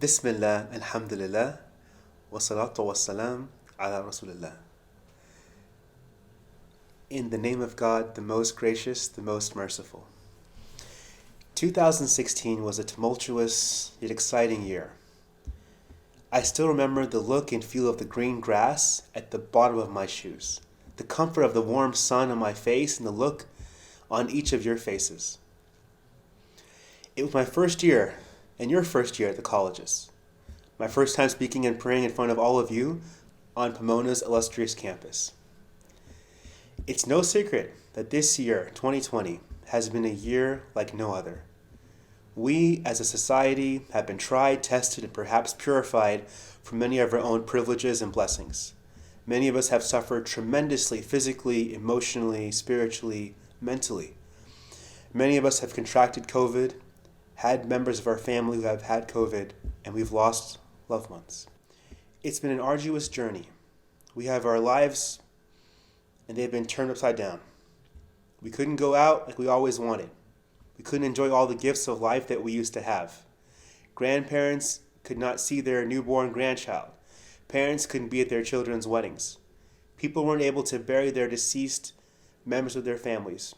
Bismillah, alhamdulillah, wa salatu wa salam ala Rasulillah. In the name of God, the most gracious, the most merciful. 2016 was a tumultuous yet exciting year. I still remember the look and feel of the green grass at the bottom of my shoes, the comfort of the warm sun on my face, and the look on each of your faces. It was my first year, and your first year at the colleges. My first time speaking and praying in front of all of you on Pomona's illustrious campus. It's no secret that this year, 2020, has been a year like no other. We, as a society, have been tried, tested, and perhaps purified from many of our own privileges and blessings. Many of us have suffered tremendously physically, emotionally, spiritually, mentally. Many of us have contracted COVID, had members of our family who have had COVID, and we've lost loved ones. It's been an arduous journey. We have our lives, and they've been turned upside down. We couldn't go out like we always wanted. We couldn't enjoy all the gifts of life that we used to have. Grandparents could not see their newborn grandchild. Parents couldn't be at their children's weddings. People weren't able to bury their deceased members of their families.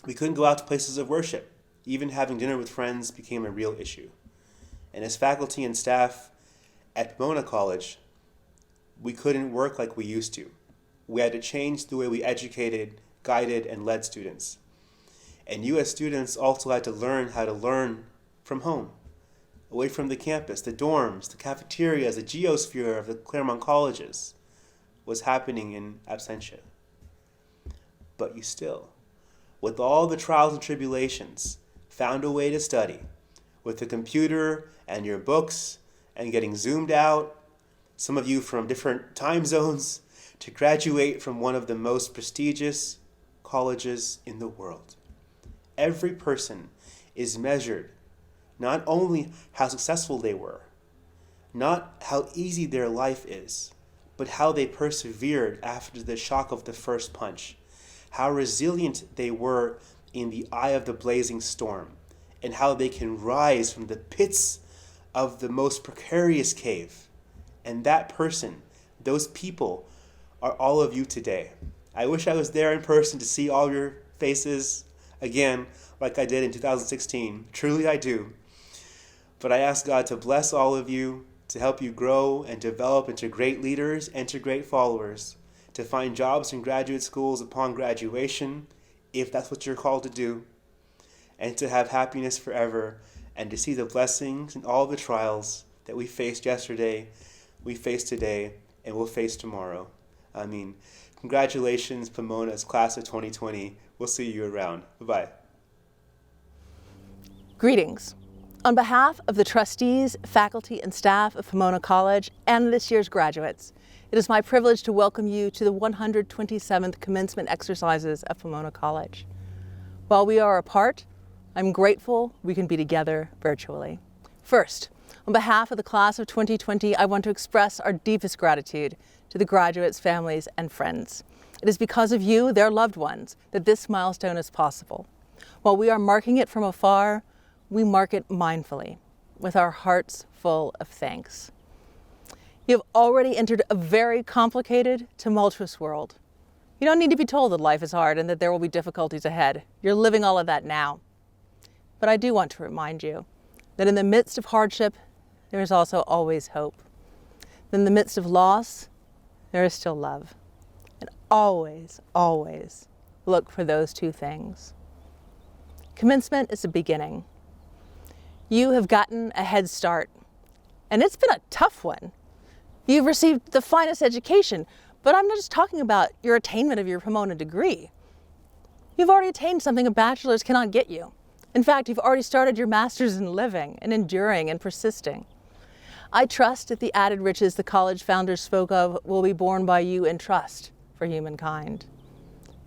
We couldn't go out to places of worship. Even having dinner with friends became a real issue. And as faculty and staff at Pomona College, we couldn't work like we used to. We had to change the way we educated, guided, and led students. And you as students also had to learn how to learn from home, away from the campus, the dorms, the cafeterias, the geosphere of the Claremont colleges was happening in absentia. But you still, with all the trials and tribulations, found a way to study with a computer and your books and getting zoomed out, some of you from different time zones, to graduate from one of the most prestigious colleges in the world. Every person is measured not only how successful they were, not how easy their life is, but how they persevered after the shock of the first punch, how resilient they were in the eye of the blazing storm, and how they can rise from the pits of the most precarious cave. And that person, those people, are all of you today. I wish I was there in person to see all your faces again, like I did in 2016. Truly I do. But I ask God to bless all of you, to help you grow and develop into great leaders and to great followers, to find jobs in graduate schools upon graduation, if that's what you're called to do, and to have happiness forever, and to see the blessings and all the trials that we faced yesterday, we face today, and will face tomorrow. I mean, congratulations, Pomona's class of 2020. We'll see you around. Bye-bye. Greetings. On behalf of the trustees, faculty, and staff of Pomona College and this year's graduates, it is my privilege to welcome you to the 127th commencement exercises of Pomona College. While we are apart, I'm grateful we can be together virtually. First, on behalf of the class of 2020, I want to express our deepest gratitude to the graduates, families, and friends. It is because of you, their loved ones, that this milestone is possible. While we are marking it from afar, we mark it mindfully, with our hearts full of thanks. You have already entered a very complicated, tumultuous world. You don't need to be told that life is hard and that there will be difficulties ahead. You're living all of that now. But I do want to remind you that in the midst of hardship, there is also always hope. In the midst of loss, there is still love. And always, always look for those two things. Commencement is a beginning. You have gotten a head start, and it's been a tough one. You've received the finest education, but I'm not just talking about your attainment of your Pomona degree. You've already attained something a bachelor's cannot get you. In fact, you've already started your master's in living and enduring and persisting. I trust that the added riches the college founders spoke of will be borne by you in trust for humankind.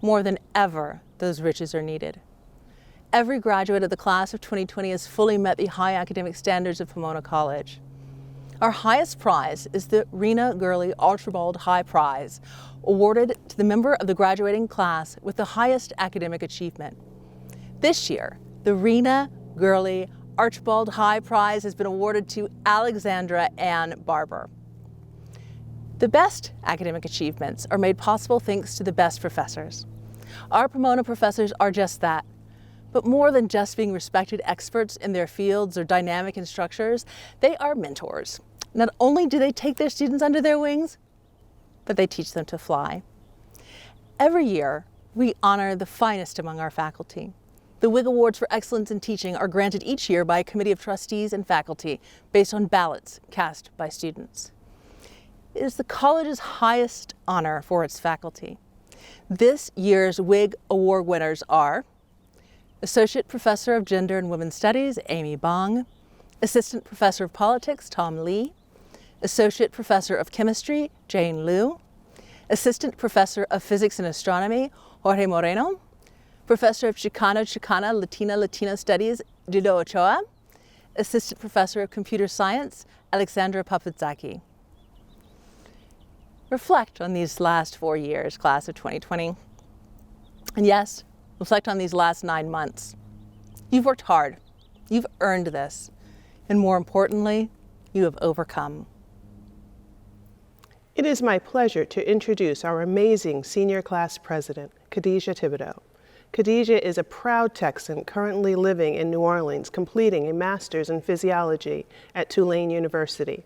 More than ever, those riches are needed. Every graduate of the class of 2020 has fully met the high academic standards of Pomona College. Our highest prize is the Rena Gurley Archibald High Prize, awarded to the member of the graduating class with the highest academic achievement. This year, the Rena Gurley Archibald High Prize has been awarded to Alexandra Ann Barber. The best academic achievements are made possible thanks to the best professors. Our Pomona professors are just that. But more than just being respected experts in their fields or dynamic instructors, they are mentors. Not only do they take their students under their wings, but they teach them to fly. Every year, we honor the finest among our faculty. The WIG Awards for Excellence in Teaching are granted each year by a committee of trustees and faculty based on ballots cast by students. It is the college's highest honor for its faculty. This year's WIG Award winners are Associate Professor of Gender and Women's Studies, Amy Bong, Assistant Professor of Politics, Tom Lee, Associate Professor of Chemistry, Jane Liu, Assistant Professor of Physics and Astronomy, Jorge Moreno, Professor of Chicana Latino Studies, Dido Ochoa, Assistant Professor of Computer Science, Alexandra Paputzaki. Reflect on these last 4 years, class of 2020. And yes, reflect on these last 9 months. You've worked hard. You've earned this. And more importantly, you have overcome. It is my pleasure to introduce our amazing senior class president, Khadijah Thibodeau. Khadijah is a proud Texan currently living in New Orleans, completing a master's in physiology at Tulane University.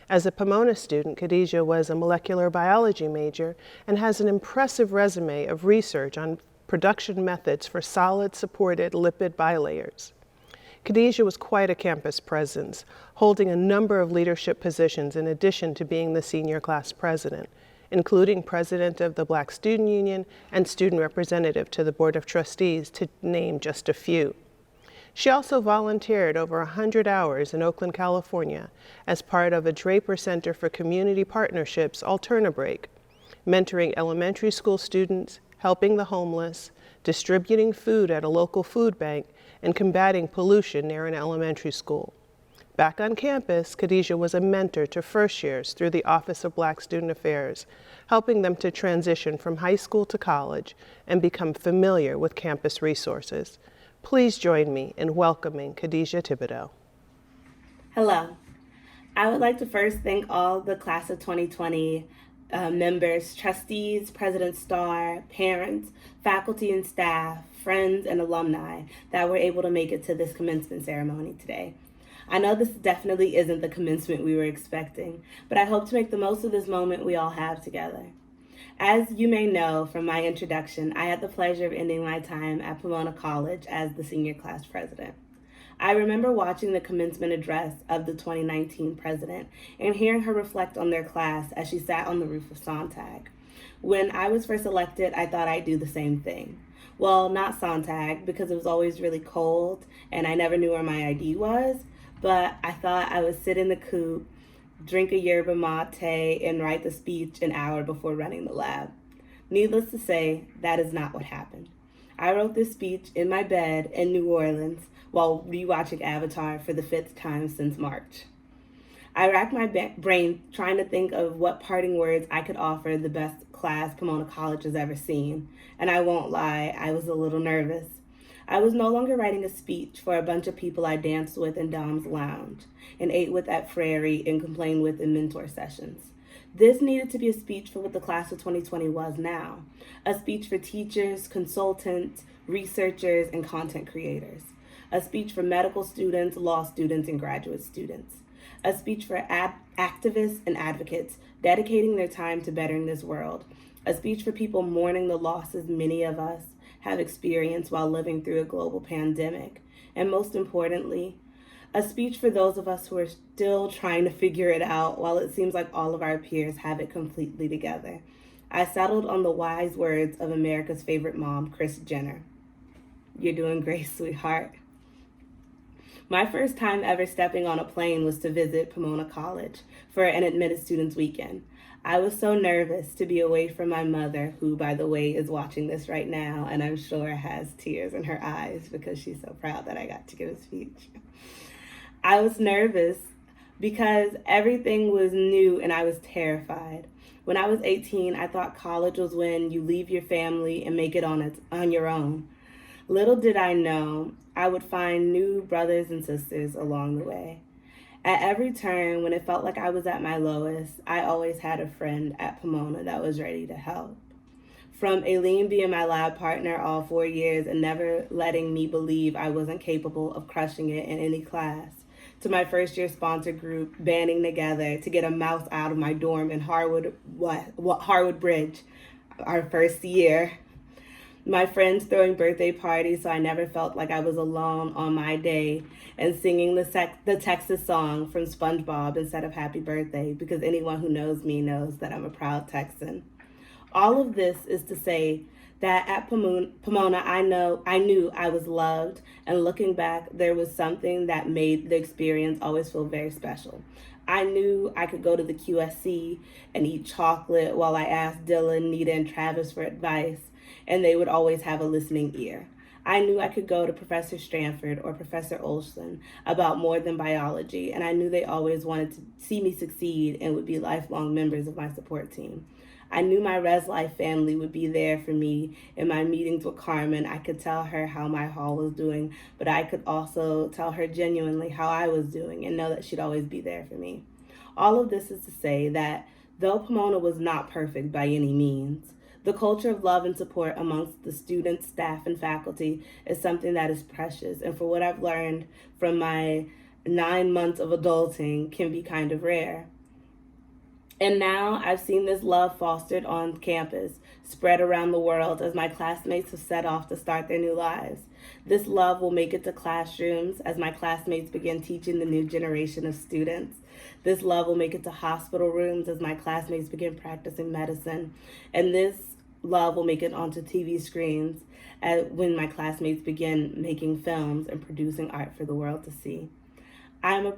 As a Pomona student, Khadijah was a molecular biology major and has an impressive resume of research on production methods for solid-supported lipid bilayers. Khadijah was quite a campus presence, holding a number of leadership positions in addition to being the senior class president, including president of the Black Student Union and student representative to the Board of Trustees, to name just a few. She also volunteered over 100 hours in Oakland, California, as part of a Draper Center for Community Partnerships AlternaBreak, mentoring elementary school students, helping the homeless, distributing food at a local food bank, and combating pollution near an elementary school. Back on campus, Khadijah was a mentor to first years through the Office of Black Student Affairs, helping them to transition from high school to college and become familiar with campus resources. Please join me in welcoming Khadijah Thibodeau. Hello. I would like to first thank all the class of 2020 members, trustees, President Starr, parents, faculty and staff, friends, and alumni that were able to make it to this commencement ceremony today. I know this definitely isn't the commencement we were expecting, but I hope to make the most of this moment we all have together. As you may know from my introduction, I had the pleasure of ending my time at Pomona College as the senior class president. I remember watching the commencement address of the 2019 president and hearing her reflect on their class as she sat on the roof of Sontag. When I was first elected, I thought I'd do the same thing. Well, not Sontag, because it was always really cold and I never knew where my ID was, but I thought I would sit in the coop, drink a yerba mate, and write the speech an hour before running the lab. Needless to say, that is not what happened. I wrote this speech in my bed in New Orleans while rewatching Avatar for the 5th time since March. I racked my brain trying to think of what parting words I could offer the best class Pomona College has ever seen, and I won't lie, I was a little nervous. I was no longer writing a speech for a bunch of people I danced with in Dom's Lounge and ate with at Frary and complained with in mentor sessions. This needed to be a speech for what the class of 2020 was now, a speech for teachers, consultants, researchers, and content creators, a speech for medical students, law students, and graduate students, a speech for activists and advocates dedicating their time to bettering this world, a speech for people mourning the losses many of us have experienced while living through a global pandemic. And most importantly, a speech for those of us who are still trying to figure it out while it seems like all of our peers have it completely together. I settled on the wise words of America's favorite mom, Kris Jenner. You're doing great, sweetheart. My first time ever stepping on a plane was to visit Pomona College for an admitted students weekend. I was so nervous to be away from my mother, who, by the way, is watching this right now, and I'm sure has tears in her eyes because she's so proud that I got to give a speech. I was nervous because everything was new and I was terrified. When I was 18, I thought college was when you leave your family and make it on your own. Little did I know I would find new brothers and sisters along the way. At every turn, when it felt like I was at my lowest, I always had a friend at Pomona that was ready to help. From Aileen being my lab partner all 4 years and never letting me believe I wasn't capable of crushing it in any class, to my first year sponsor group banding together to get a mouse out of my dorm in Harwood Bridge, our first year. My friends throwing birthday parties so I never felt like I was alone on my day, and singing the Texas song from SpongeBob instead of Happy Birthday, because anyone who knows me knows that I'm a proud Texan. All of this is to say that at Pomona, I knew I was loved, and looking back, there was something that made the experience always feel very special. I knew I could go to the QSC and eat chocolate while I asked Dylan, Nita, and Travis for advice, and they would always have a listening ear. I knew I could go to Professor Stranford or Professor Olson about more than biology, and I knew they always wanted to see me succeed and would be lifelong members of my support team. I knew my Res Life family would be there for me in my meetings with Carmen. I could tell her how my hall was doing, but I could also tell her genuinely how I was doing and know that she'd always be there for me. All of this is to say that though Pomona was not perfect by any means, the culture of love and support amongst the students, staff, and faculty is something that is precious, and for what I've learned from my 9 months of adulting can be kind of rare. And now I've seen this love fostered on campus, spread around the world as my classmates have set off to start their new lives. This love will make it to classrooms as my classmates begin teaching the new generation of students. This love will make it to hospital rooms as my classmates begin practicing medicine. And this love will make it onto TV screens when my classmates begin making films and producing art for the world to see. I'm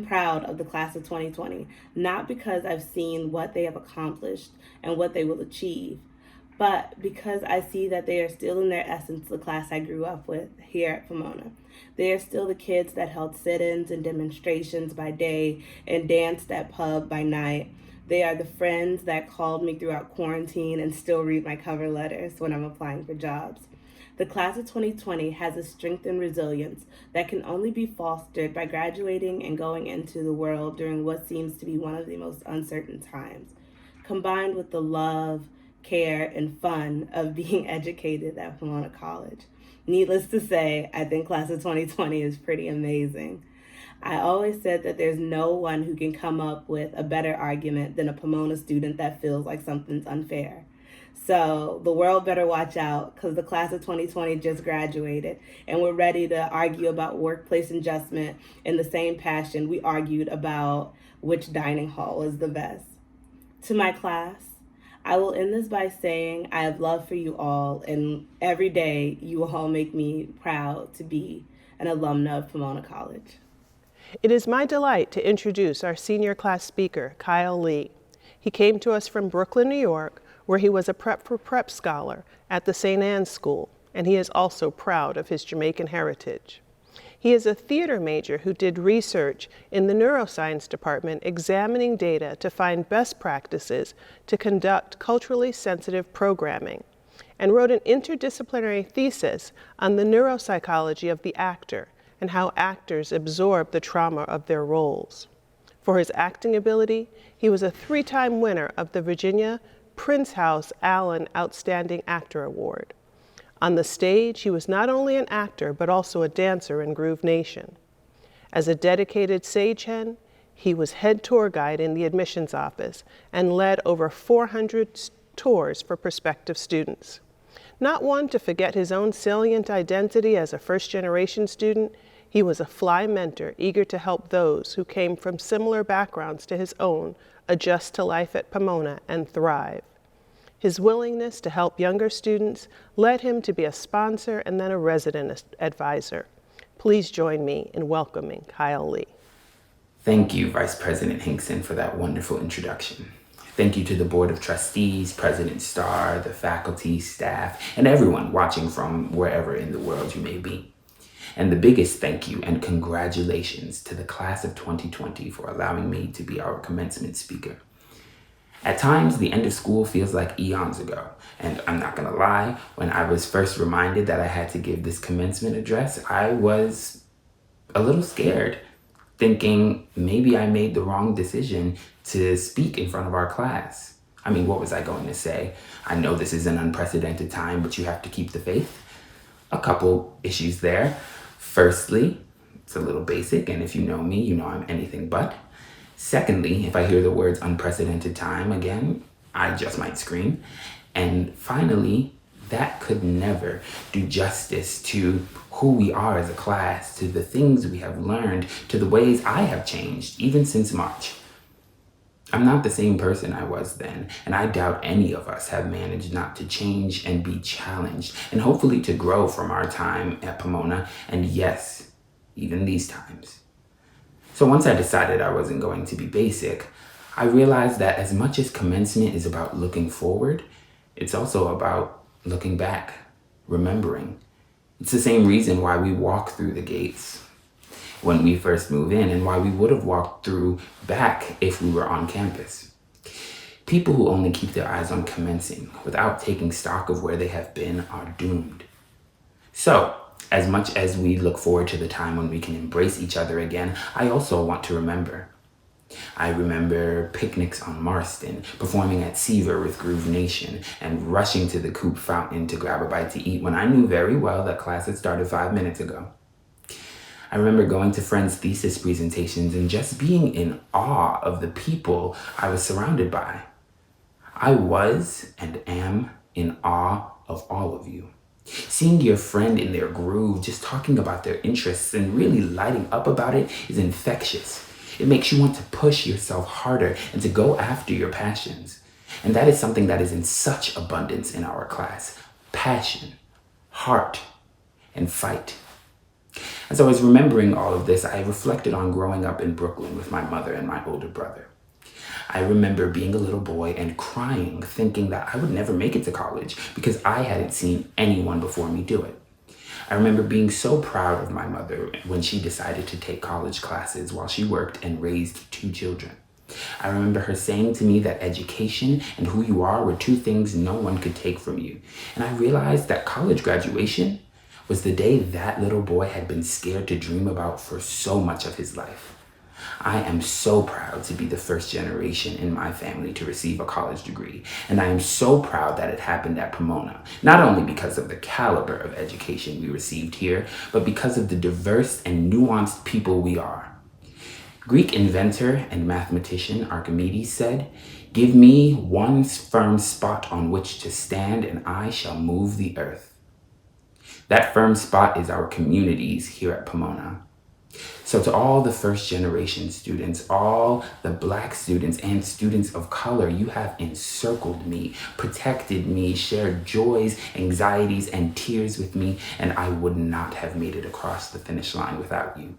proud of the class of 2020, not because I've seen what they have accomplished and what they will achieve, but because I see that they are still in their essence the class I grew up with here at Pomona. They are still the kids that held sit-ins and demonstrations by day and danced at pub by night. They are the friends that called me throughout quarantine and still read my cover letters when I'm applying for jobs. The class of 2020 has a strength and resilience that can only be fostered by graduating and going into the world during what seems to be one of the most uncertain times, combined with the love, care, and fun of being educated at Pomona College. Needless to say, I think class of 2020 is pretty amazing. I always said that there's no one who can come up with a better argument than a Pomona student that feels like something's unfair. So the world better watch out, because the class of 2020 just graduated and we're ready to argue about workplace adjustment in the same passion we argued about which dining hall is the best. To my class, I will end this by saying I have love for you all, and every day you all make me proud to be an alumna of Pomona College. It is my delight to introduce our senior class speaker, Kyle Lee. He came to us from Brooklyn, New York, where he was a Prep for Prep scholar at the St. Anne's School, and he is also proud of his Jamaican heritage. He is a theater major who did research in the neuroscience department examining data to find best practices to conduct culturally sensitive programming, and wrote an interdisciplinary thesis on the neuropsychology of the actor and how actors absorb the trauma of their roles. For his acting ability, he was a 3-time winner of the Virginia Prince House Allen Outstanding Actor Award. On the stage, he was not only an actor, but also a dancer in Groove Nation. As a dedicated sagehen, he was head tour guide in the admissions office and led over 400 tours for prospective students. Not one to forget his own salient identity as a first-generation student, he was a fly mentor eager to help those who came from similar backgrounds to his own adjust to life at Pomona and thrive. His willingness to help younger students led him to be a sponsor and then a resident advisor. Please join me in welcoming Kyle Lee. Thank you, Vice President Hinkson, for that wonderful introduction. Thank you to the Board of Trustees, President Starr, the faculty, staff, and everyone watching from wherever in the world you may be. And the biggest thank you and congratulations to the class of 2020 for allowing me to be our commencement speaker. At times, the end of school feels like eons ago, and I'm not gonna lie, when I was first reminded that I had to give this commencement address, I was a little scared, thinking maybe I made the wrong decision to speak in front of our class. I mean, what was I going to say? I know this is an unprecedented time, but you have to keep the faith. A couple issues there. Firstly, it's a little basic, and if you know me, you know I'm anything but. Secondly, if I hear the words unprecedented time again, I just might scream. And finally, that could never do justice to who we are as a class, to the things we have learned, to the ways I have changed, even since March. I'm not the same person I was then, and I doubt any of us have managed not to change and be challenged, and hopefully to grow from our time at Pomona, and yes, even these times. So once I decided I wasn't going to be basic, I realized that as much as commencement is about looking forward, it's also about looking back, remembering. It's the same reason why we walk through the gates when we first move in, and why we would have walked through back if we were on campus. People who only keep their eyes on commencing without taking stock of where they have been are doomed. So, as much as we look forward to the time when we can embrace each other again, I also want to remember. I remember picnics on Marston, performing at Seaver with Groove Nation, and rushing to the Coop Fountain to grab a bite to eat when I knew very well that class had started 5 minutes ago. I remember going to friends' thesis presentations and just being in awe of the people I was surrounded by. I was and am in awe of all of you. Seeing your friend in their groove, just talking about their interests and really lighting up about it is infectious. It makes you want to push yourself harder and to go after your passions. And that is something that is in such abundance in our class. Passion, heart, and fight. As I was remembering all of this, I reflected on growing up in Brooklyn with my mother and my older brother. I remember being a little boy and crying, thinking that I would never make it to college because I hadn't seen anyone before me do it. I remember being so proud of my mother when she decided to take college classes while she worked and raised 2 children. I remember her saying to me that education and who you are were 2 things no one could take from you. And I realized that college graduation was the day that little boy had been scared to dream about for so much of his life. I am so proud to be the first generation in my family to receive a college degree, and I am so proud that it happened at Pomona, not only because of the caliber of education we received here, but because of the diverse and nuanced people we are. Greek inventor and mathematician Archimedes said, "Give me one firm spot on which to stand, and I shall move the earth." That firm spot is our communities here at Pomona. So to all the first generation students, all the Black students and students of color, you have encircled me, protected me, shared joys, anxieties, and tears with me, and I would not have made it across the finish line without you.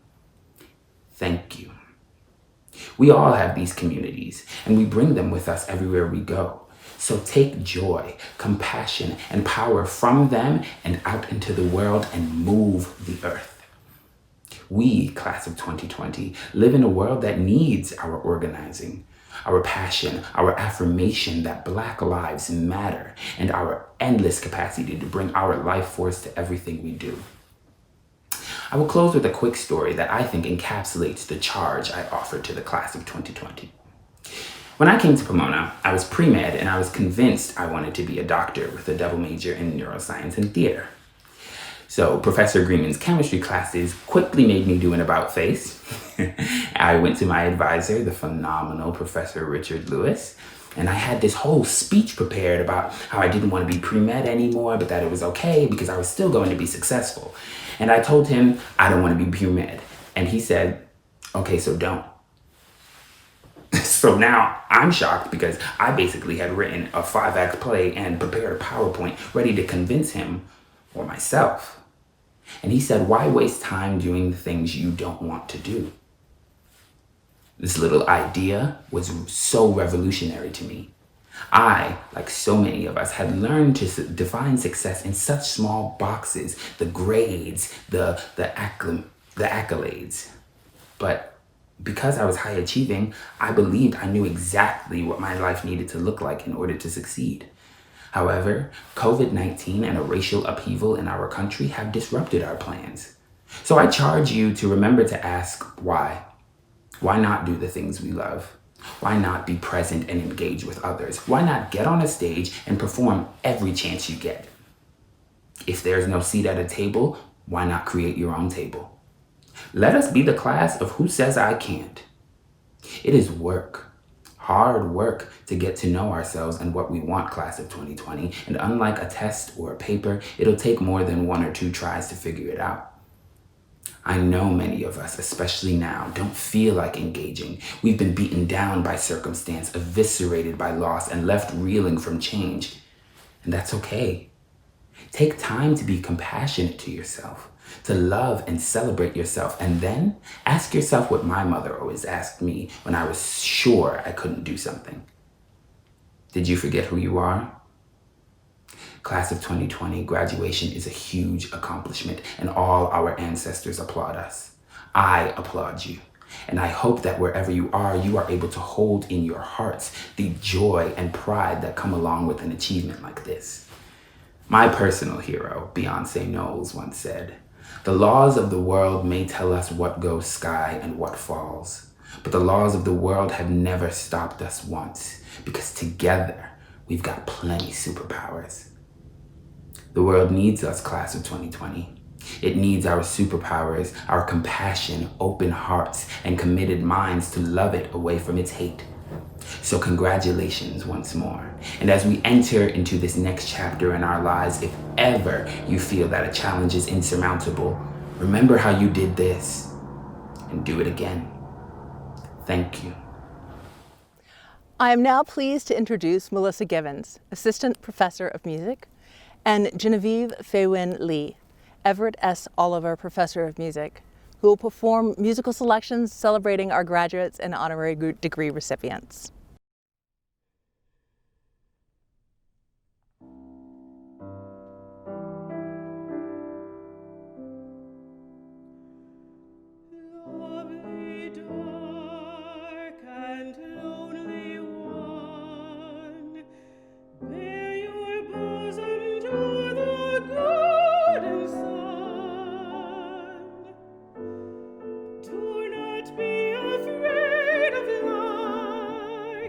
Thank you. We all have these communities, and we bring them with us everywhere we go. So take joy, compassion, and power from them and out into the world and move the earth. We, class of 2020, live in a world that needs our organizing, our passion, our affirmation that Black lives matter, and our endless capacity to bring our life force to everything we do. I will close with a quick story that I think encapsulates the charge I offered to the class of 2020. When I came to Pomona, I was pre-med and I was convinced I wanted to be a doctor with a double major in neuroscience and theater. So Professor Greenman's chemistry classes quickly made me do an about face. I went to my advisor, the phenomenal Professor Richard Lewis, And I had this whole speech prepared about how I didn't want to be pre-med anymore, but that it was okay because I was still going to be successful. And I told him, I don't want to be pre-med. And he said, okay, so don't. So now I'm shocked because I basically had written a 5-act play and prepared a PowerPoint ready to convince him or myself. And he said, why waste time doing the things you don't want to do? This little idea was so revolutionary to me. I, like so many of us, had learned to define success in such small boxes, the grades, the accolades. But because I was high achieving, I believed I knew exactly what my life needed to look like in order to succeed. However, COVID-19 and a racial upheaval in our country have disrupted our plans. So I charge you to remember to ask why. Why not do the things we love? Why not be present and engage with others? Why not get on a stage and perform every chance you get? If there's no seat at a table, why not create your own table? Let us be the class of who says I can't. It is work, hard work to get to know ourselves and what we want, class of 2020. And unlike a test or a paper, it'll take more than 1 or 2 tries to figure it out. I know many of us, especially now, don't feel like engaging. We've been beaten down by circumstance, eviscerated by loss, and left reeling from change. And that's okay. Take time to be compassionate to yourself, to love and celebrate yourself, and then ask yourself what my mother always asked me when I was sure I couldn't do something. Did you forget who you are? Class of 2020, graduation is a huge accomplishment, and all our ancestors applaud us. I applaud you, and I hope that wherever you are able to hold in your hearts the joy and pride that come along with an achievement like this. My personal hero, Beyonce Knowles, once said, "The laws of the world may tell us what goes sky and what falls, but the laws of the world have never stopped us once, because together we've got plenty superpowers." The world needs us, class of 2020. It needs our superpowers, our compassion, open hearts, and committed minds to love it away from its hate. So congratulations once more. And as we enter into this next chapter in our lives, if ever you feel that a challenge is insurmountable, remember how you did this and do it again. Thank you. I am now pleased to introduce Melissa Givens, Assistant Professor of Music, and Genevieve Faywin Lee, Everett S. Oliver Professor of Music, who will perform musical selections celebrating our graduates and honorary degree recipients. Do not be afraid of light.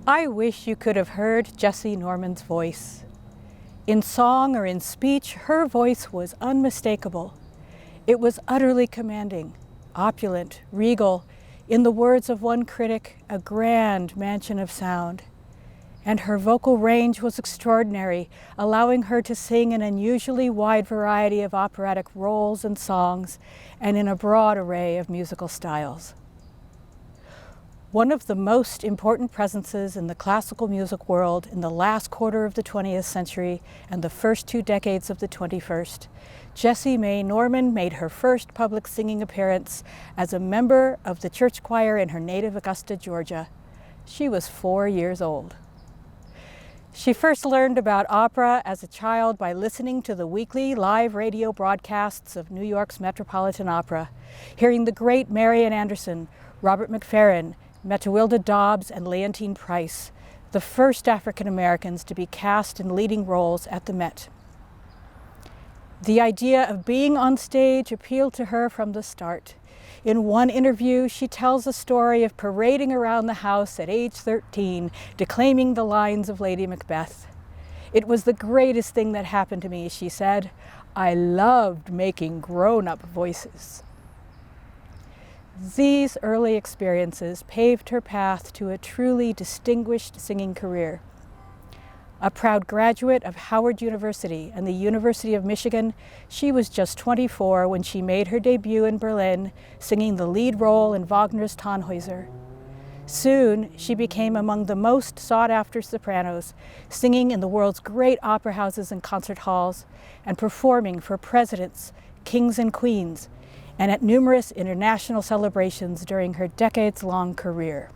I wish you could have heard Jessie Norman's voice. In song or in speech, her voice was unmistakable. It was utterly commanding, opulent, regal, in the words of one critic, a grand mansion of sound. And her vocal range was extraordinary, allowing her to sing an unusually wide variety of operatic roles and songs, and in a broad array of musical styles. One of the most important presences in the classical music world in the last quarter of the 20th century and the first 2 decades of the 21st, Jessie Mae Norman made her first public singing appearance as a member of the church choir in her native Augusta, Georgia. She was 4 years old. She first learned about opera as a child by listening to the weekly live radio broadcasts of New York's Metropolitan Opera, hearing the great Marian Anderson, Robert McFerrin, Metawilda Dobbs, and Leontine Price, the first African Americans to be cast in leading roles at the Met. The idea of being on stage appealed to her from the start. In one interview, she tells a story of parading around the house at age 13, declaiming the lines of Lady Macbeth. "It was the greatest thing that happened to me," she said. "I loved making grown-up voices." These early experiences paved her path to a truly distinguished singing career. A proud graduate of Howard University and the University of Michigan, she was just 24 when she made her debut in Berlin, singing the lead role in Wagner's Tannhäuser. Soon, she became among the most sought-after sopranos, singing in the world's great opera houses and concert halls, and performing for presidents, kings and queens, and at numerous international celebrations during her decades-long career.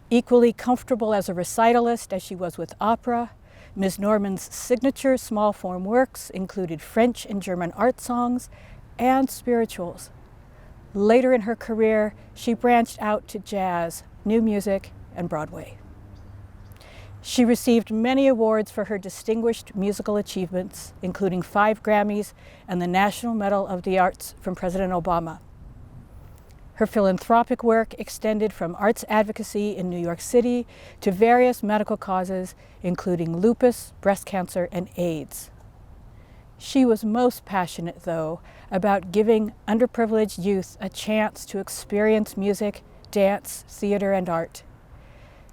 Equally comfortable as a recitalist as she was with opera, Ms. Norman's signature small-form works included French and German art songs and spirituals. Later in her career, she branched out to jazz, new music, and Broadway. She received many awards for her distinguished musical achievements, including 5 Grammys and the National Medal of the Arts from President Obama. Her philanthropic work extended from arts advocacy in New York City to various medical causes, including lupus, breast cancer, and AIDS. She was most passionate, though, about giving underprivileged youth a chance to experience music, dance, theater, and art.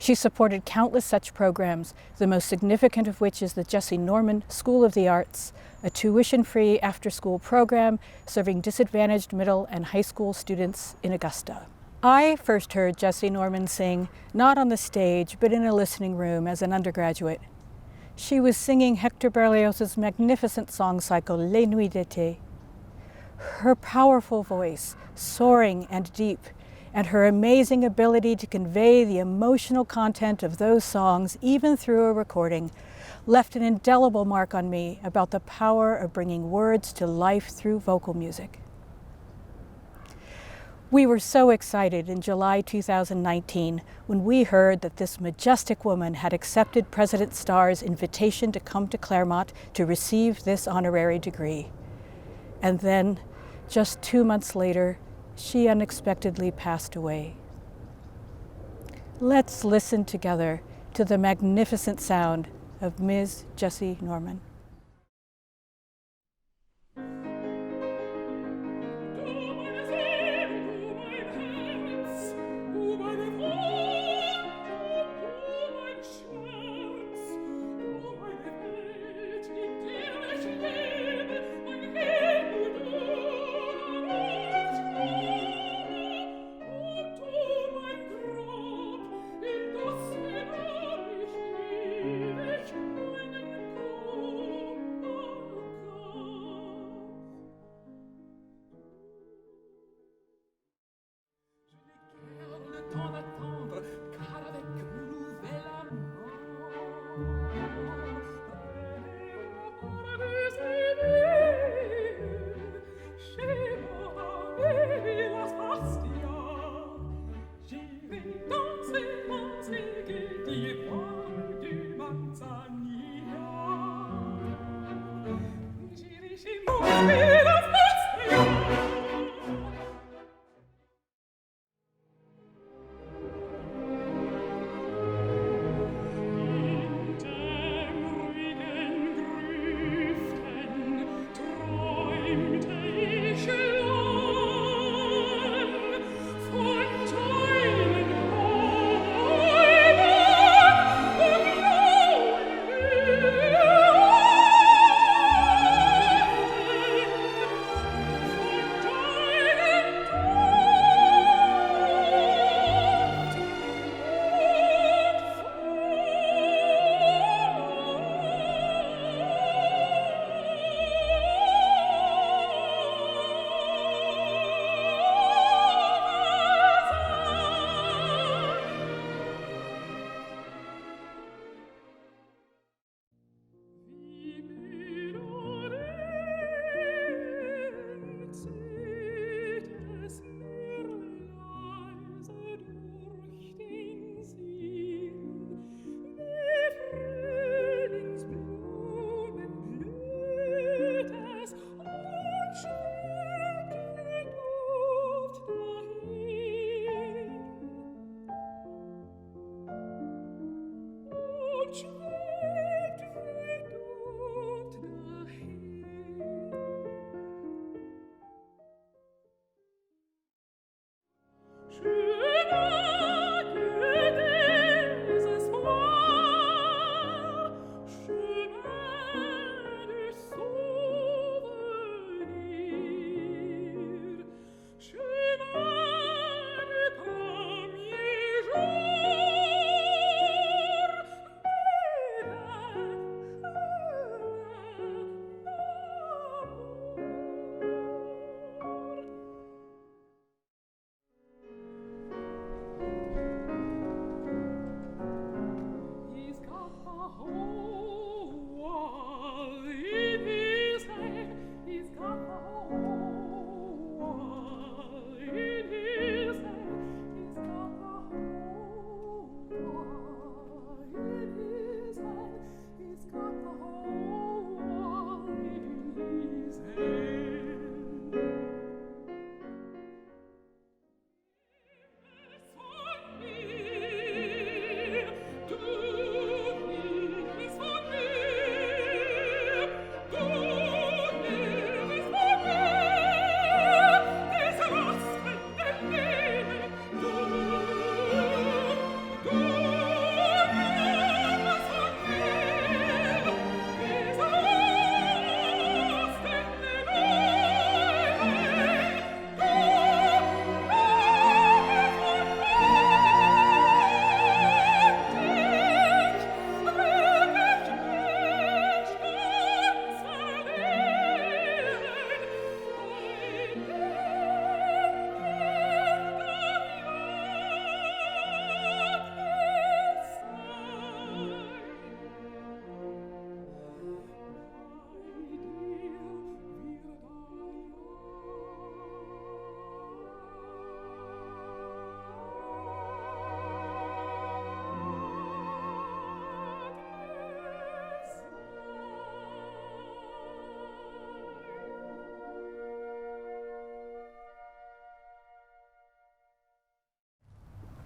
She supported countless such programs, the most significant of which is the Jessie Norman School of the Arts, a tuition-free after-school program serving disadvantaged middle and high school students in Augusta. I first heard Jessie Norman sing, not on the stage, but in a listening room as an undergraduate. She was singing Hector Berlioz's magnificent song cycle, Les Nuits d'été. Her powerful voice, soaring and deep, and her amazing ability to convey the emotional content of those songs, even through a recording, left an indelible mark on me about the power of bringing words to life through vocal music. We were so excited in July 2019 when we heard that this majestic woman had accepted President Starr's invitation to come to Claremont to receive this honorary degree. And then, just 2 months later, she unexpectedly passed away. Let's listen together to the magnificent sound of Ms. Jessie Norman. temps d'attendre, car avec mon nouvel amant, chez moi, Villas Bastia, j'irai danser, che di cuore di Manzanilla. J'irai chez moi, Villas Bastia.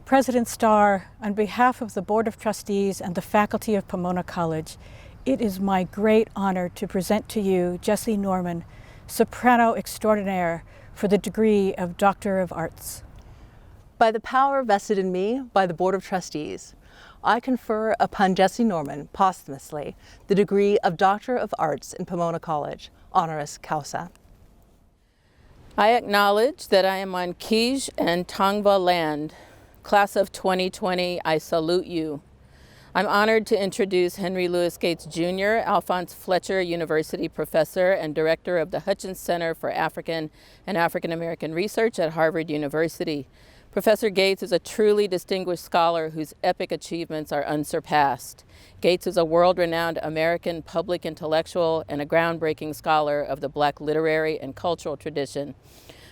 President Starr, on behalf of the Board of Trustees and the faculty of Pomona College, it is my great honor to present to you Jessie Norman, soprano extraordinaire for the degree of Doctor of Arts. By the power vested in me by the Board of Trustees, I confer upon Jessie Norman posthumously the degree of Doctor of Arts in Pomona College, honoris causa. I acknowledge that I am on Kij and Tongva land. Class of 2020, I salute you. I'm honored to introduce Henry Louis Gates Jr., Alphonse Fletcher University professor and director of the Hutchins Center for African and African American Research at Harvard University. Professor Gates is a truly distinguished scholar whose epic achievements are unsurpassed. Gates is a world-renowned American public intellectual and a groundbreaking scholar of the Black literary and cultural tradition,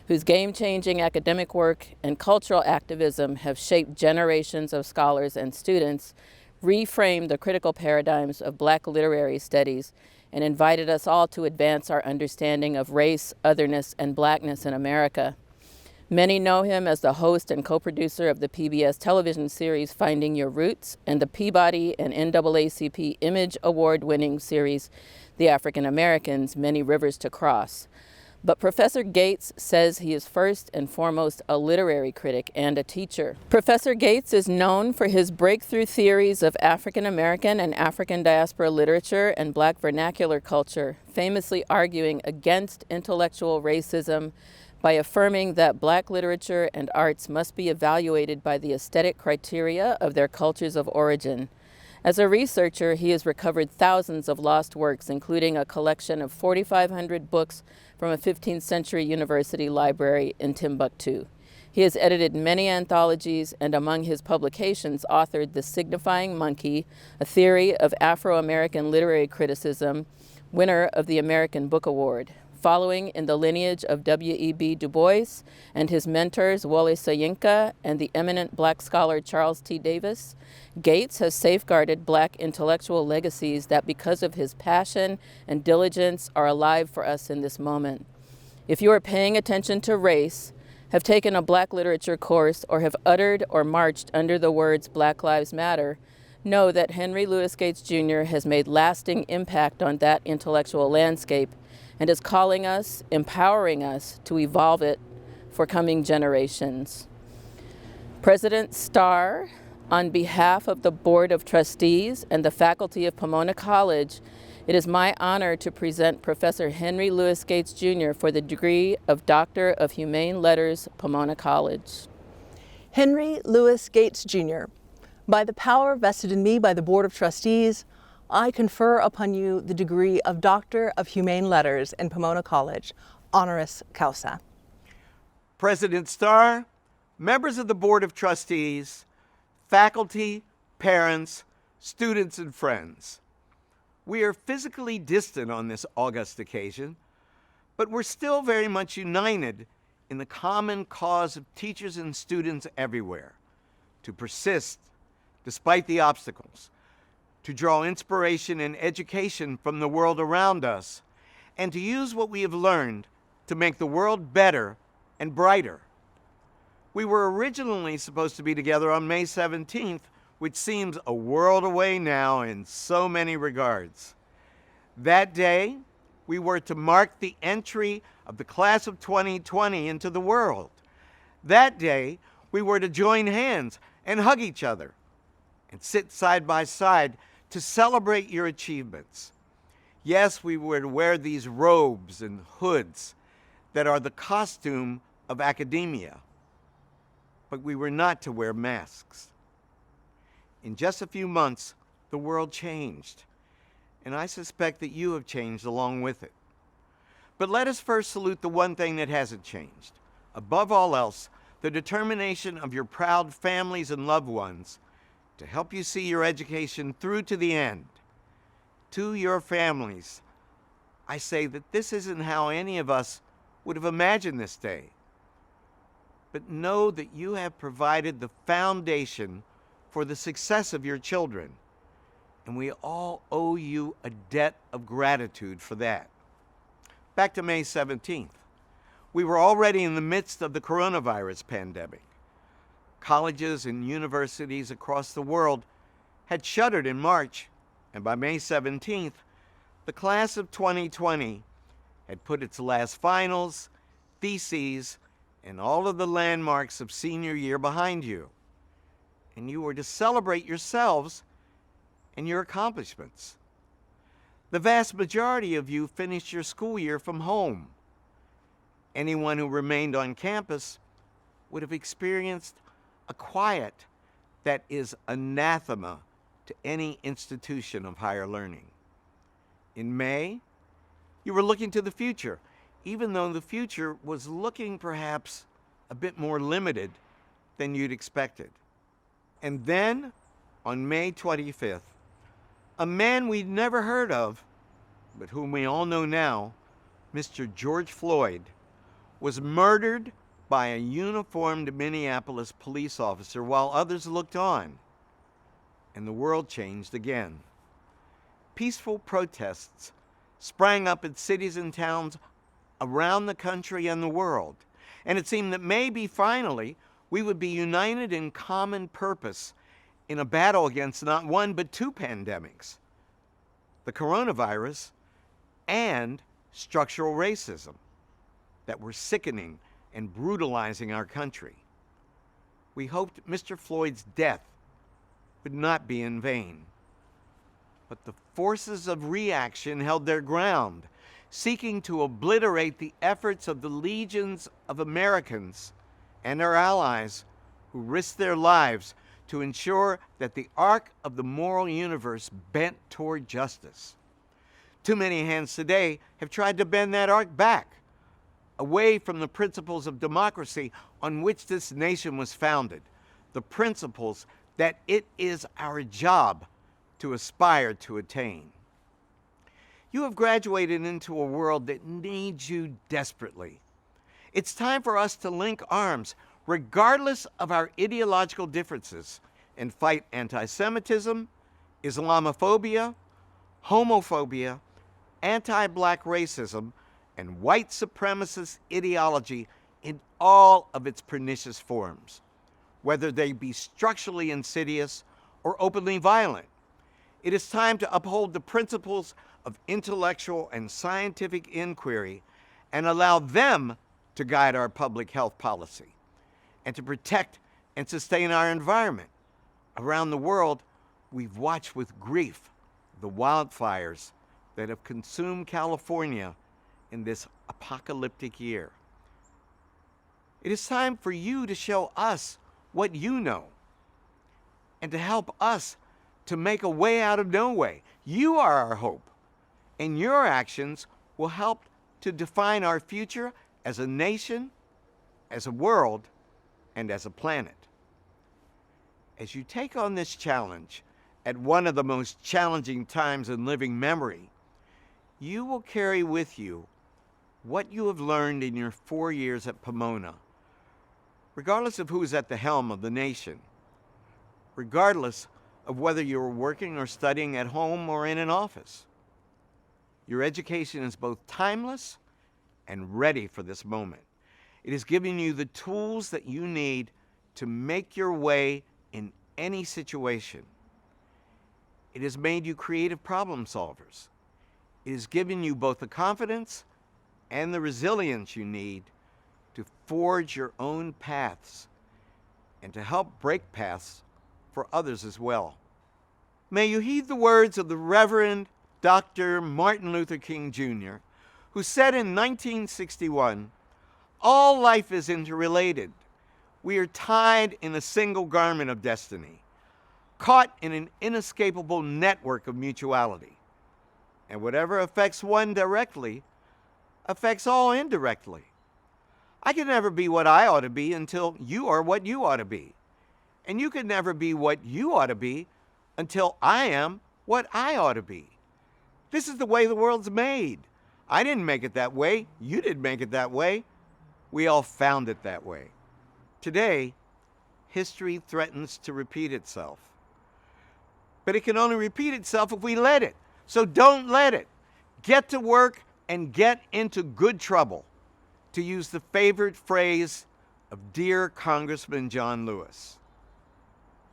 whose game-changing academic work and cultural activism have shaped generations of scholars and students, reframed the critical paradigms of Black literary studies, and invited us all to advance our understanding of race, otherness, and Blackness in America. Many know him as the host and co-producer of the PBS television series Finding Your Roots and the Peabody and NAACP Image Award-winning series The African Americans, Many Rivers to Cross. But Professor Gates says he is first and foremost a literary critic and a teacher. Professor Gates is known for his breakthrough theories of African American and African diaspora literature and Black vernacular culture, famously arguing against intellectual racism by affirming that Black literature and arts must be evaluated by the aesthetic criteria of their cultures of origin. As a researcher, he has recovered thousands of lost works, including a collection of 4,500 books from a 15th century university library in Timbuktu. He has edited many anthologies and among his publications authored The Signifying Monkey, a theory of Afro-American literary criticism, winner of the American Book Award. Following in the lineage of W.E.B. Du Bois and his mentors Wole Soyinka and the eminent Black scholar Charles T. Davis, Gates has safeguarded Black intellectual legacies that, because of his passion and diligence, are alive for us in this moment. If you are paying attention to race, have taken a Black literature course, or have uttered or marched under the words Black Lives Matter, know that Henry Louis Gates Jr. has made lasting impact on that intellectual landscape and is calling us, empowering us to evolve it for coming generations. President Starr, on behalf of the Board of Trustees and the faculty of Pomona College, it is my honor to present Professor Henry Louis Gates Jr. for the degree of Doctor of Humane Letters, Pomona College. Henry Louis Gates Jr., by the power vested in me by the Board of Trustees, I confer upon you the degree of Doctor of Humane Letters in Pomona College, honoris causa. President Starr, members of the Board of Trustees, faculty, parents, students, and friends. We are physically distant on this august occasion, but we're still very much united in the common cause of teachers and students everywhere, to persist despite the obstacles, to draw inspiration and education from the world around us, and to use what we have learned to make the world better and brighter. We were originally supposed to be together on May 17th, which seems a world away now in so many regards. That day, we were to mark the entry of the class of 2020 into the world. That day, we were to join hands and hug each other and sit side by side to celebrate your achievements. Yes, we were to wear these robes and hoods that are the costume of academia, but we were not to wear masks. In just a few months, the world changed, and I suspect that you have changed along with it. But let us first salute the one thing that hasn't changed. Above all else, the determination of your proud families and loved ones to help you see your education through to the end. To your families, I say that this isn't how any of us would have imagined this day. But know that you have provided the foundation for the success of your children, and we all owe you a debt of gratitude for that. Back to May 17th. We were already in the midst of the coronavirus pandemic. Colleges and universities across the world had shuttered in March, and by May 17th, the class of 2020 had put its last finals, theses, and all of the landmarks of senior year behind you. And you were to celebrate yourselves and your accomplishments. The vast majority of you finished your school year from home. Anyone who remained on campus would have experienced a quiet that is anathema to any institution of higher learning. In May, you were looking to the future, even though the future was looking perhaps a bit more limited than you'd expected. And then, on May 25th, a man we'd never heard of, but whom we all know now, Mr. George Floyd, was murdered by a uniformed Minneapolis police officer while others looked on. And the world changed again. Peaceful protests sprang up in cities and towns around the country and the world. And it seemed that maybe finally we would be united in common purpose in a battle against not one but two pandemics, the coronavirus and structural racism that were sickening and brutalizing our country. We hoped Mr. Floyd's death would not be in vain. But the forces of reaction held their ground, seeking to obliterate the efforts of the legions of Americans and our allies who risked their lives to ensure that the arc of the moral universe bent toward justice. Too many hands today have tried to bend that arc back, away from the principles of democracy on which this nation was founded, the principles that it is our job to aspire to attain. You have graduated into a world that needs you desperately. It's time for us to link arms, regardless of our ideological differences, and fight anti-Semitism, Islamophobia, homophobia, anti-black racism, and white supremacist ideology in all of its pernicious forms, whether they be structurally insidious or openly violent. It is time to uphold the principles of intellectual and scientific inquiry and allow them to guide our public health policy and to protect and sustain our environment. Around the world, we've watched with grief the wildfires that have consumed California in this apocalyptic year. It is time for you to show us what you know and to help us to make a way out of no way. You are our hope, and your actions will help to define our future as a nation, as a world, and as a planet. As you take on this challenge at one of the most challenging times in living memory, you will carry with you what you have learned in your 4 years at Pomona, regardless of who is at the helm of the nation, regardless of whether you're working or studying at home or in an office. Your education is both timeless and ready for this moment. It is giving you the tools that you need to make your way in any situation. It has made you creative problem solvers. It has given you both the confidence and the resilience you need to forge your own paths and to help break paths for others as well. May you heed the words of the Reverend Dr. Martin Luther King Jr., who said in 1961, "All life is interrelated. We are tied in a single garment of destiny, caught in an inescapable network of mutuality. And whatever affects one directly affects all indirectly. I can never be what I ought to be until you are what you ought to be. And you can never be what you ought to be until I am what I ought to be. This is the way the world's made. I didn't make it that way. You didn't make it that way. We all found it that way." Today, history threatens to repeat itself. But it can only repeat itself if we let it. So don't let it. Get to work and get into good trouble, to use the favorite phrase of dear Congressman John Lewis.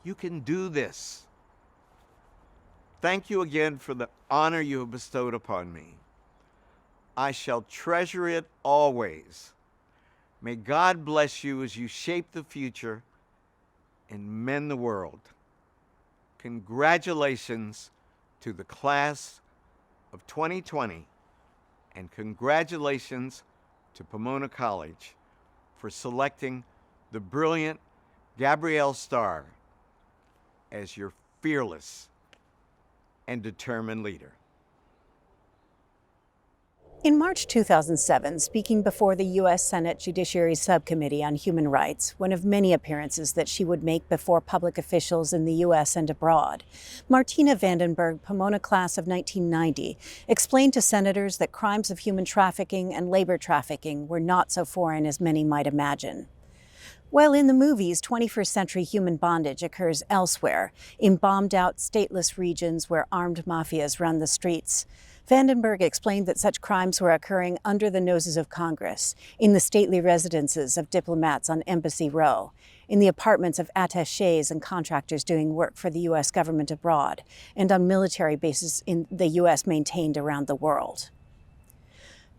You can do this. Thank you again for the honor you have bestowed upon me. I shall treasure it always. May God bless you as you shape the future and mend the world. Congratulations to the class of 2020, and congratulations to Pomona College for selecting the brilliant Gabrielle Starr as your fearless and determined leader. In March 2007, speaking before the U.S. Senate Judiciary Subcommittee on Human Rights, one of many appearances that she would make before public officials in the U.S. and abroad, Martina Vandenberg, Pomona class of 1990, explained to senators that crimes of human trafficking and labor trafficking were not so foreign as many might imagine. While in the movies, 21st century human bondage occurs elsewhere, in bombed-out, stateless regions where armed mafias run the streets, Vandenberg explained that such crimes were occurring under the noses of Congress, in the stately residences of diplomats on Embassy Row, in the apartments of attachés and contractors doing work for the U.S. government abroad, and on military bases in the U.S. maintained around the world.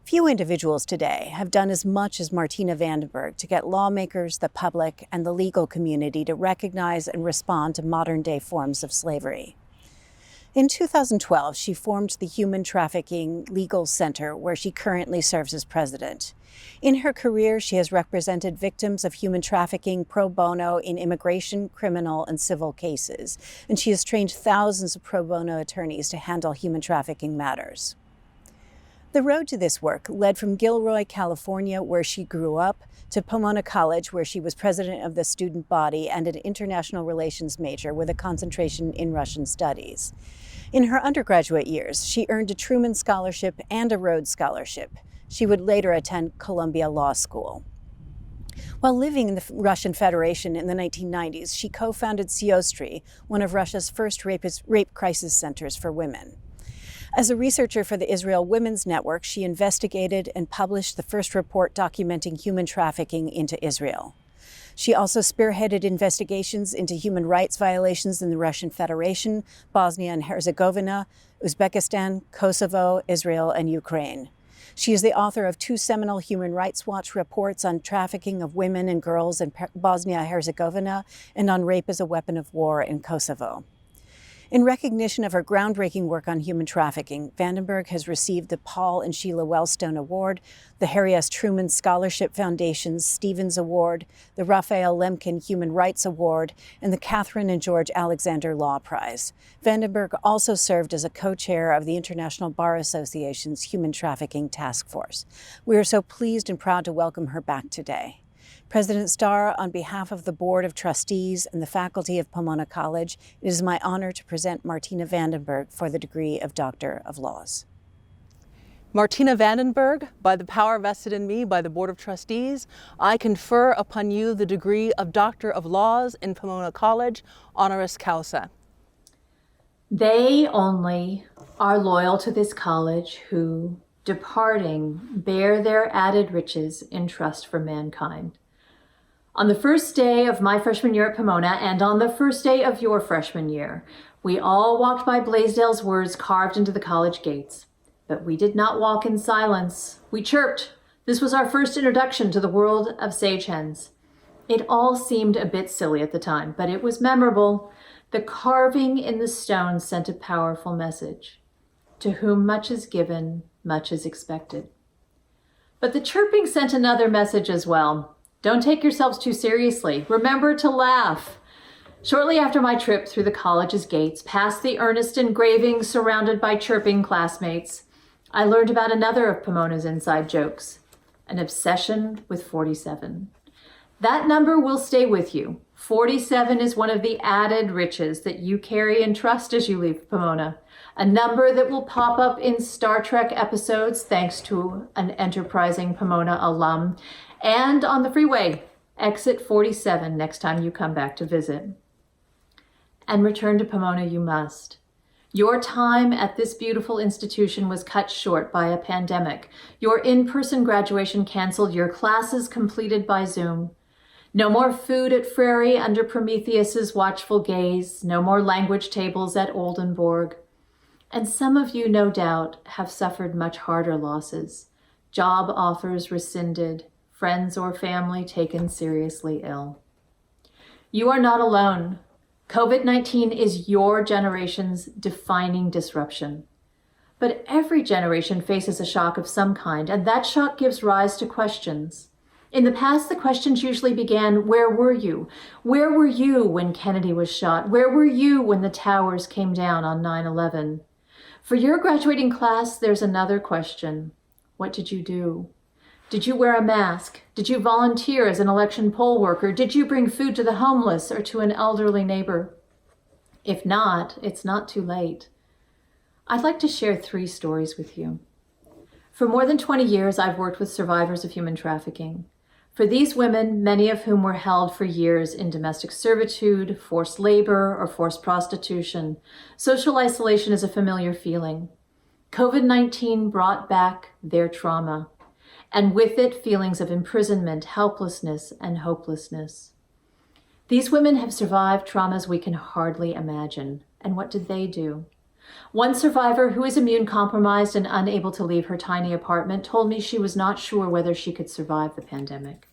Few individuals today have done as much as Martina Vandenberg to get lawmakers, the public, and the legal community to recognize and respond to modern-day forms of slavery. In 2012, she formed the Human Trafficking Legal Center, where she currently serves as president. In her career, she has represented victims of human trafficking pro bono in immigration, criminal, and civil cases, and she has trained thousands of pro bono attorneys to handle human trafficking matters. The road to this work led from Gilroy, California, where she grew up, to Pomona College, where she was president of the student body and an international relations major with a concentration in Russian studies. In her undergraduate years, she earned a Truman Scholarship and a Rhodes Scholarship. She would later attend Columbia Law School. While living in the Russian Federation in the 1990s, she co-founded Siostry, one of Russia's first rape crisis centers for women. As a researcher for the Israel Women's Network, she investigated and published the first report documenting human trafficking into Israel. She also spearheaded investigations into human rights violations in the Russian Federation, Bosnia and Herzegovina, Uzbekistan, Kosovo, Israel, and Ukraine. She is the author of 2 seminal Human Rights Watch reports on trafficking of women and girls in Bosnia-Herzegovina and on rape as a weapon of war in Kosovo. In recognition of her groundbreaking work on human trafficking, Vandenberg has received the Paul and Sheila Wellstone Award, the Harry S. Truman Scholarship Foundation's Stevens Award, the Raphael Lemkin Human Rights Award, and the Catherine and George Alexander Law Prize. Vandenberg also served as a co-chair of the International Bar Association's Human Trafficking Task Force. We are so pleased and proud to welcome her back today. President Starr, on behalf of the Board of Trustees and the faculty of Pomona College, it is my honor to present Martina Vandenberg for the degree of Doctor of Laws. Martina Vandenberg, by the power vested in me by the Board of Trustees, I confer upon you the degree of Doctor of Laws in Pomona College, honoris causa. They only are loyal to this college who, departing, bear their added riches in trust for mankind. On the first day of my freshman year at Pomona, and on the first day of your freshman year, we all walked by Blaisdell's words carved into the college gates. But we did not walk in silence. We chirped. This was our first introduction to the world of sage hens. It all seemed a bit silly at the time, but it was memorable. The carving in the stone sent a powerful message. To whom much is given, much is expected. But the chirping sent another message as well. Don't take yourselves too seriously. Remember to laugh. Shortly after my trip through the college's gates, past the earnest engravings surrounded by chirping classmates, I learned about another of Pomona's inside jokes, an obsession with 47. That number will stay with you. 47 is one of the added riches that you carry in trust as you leave Pomona. A number that will pop up in Star Trek episodes thanks to an enterprising Pomona alum, and on the freeway, exit 47 next time you come back to visit. And return to Pomona you must. Your time at this beautiful institution was cut short by a pandemic. Your in-person graduation canceled, your classes completed by Zoom. No more food at Frary under Prometheus's watchful gaze, no more language tables at Oldenburg. And some of you, no doubt, have suffered much harder losses. Job offers rescinded, friends or family taken seriously ill. You are not alone. COVID-19 is your generation's defining disruption. But every generation faces a shock of some kind, and that shock gives rise to questions. In the past, the questions usually began, where were you? Where were you when Kennedy was shot? Where were you when the towers came down on 9/11? For your graduating class, there's another question. What did you do? Did you wear a mask? Did you volunteer as an election poll worker? Did you bring food to the homeless or to an elderly neighbor? If not, it's not too late. I'd like to share 3 stories with you. For more than 20 years, I've worked with survivors of human trafficking. For these women, many of whom were held for years in domestic servitude, forced labor, or forced prostitution, social isolation is a familiar feeling. COVID-19 brought back their trauma, and with it, feelings of imprisonment, helplessness, and hopelessness. These women have survived traumas we can hardly imagine. And what did they do? One survivor, who is immune compromised and unable to leave her tiny apartment, told me she was not sure whether she could survive the pandemic.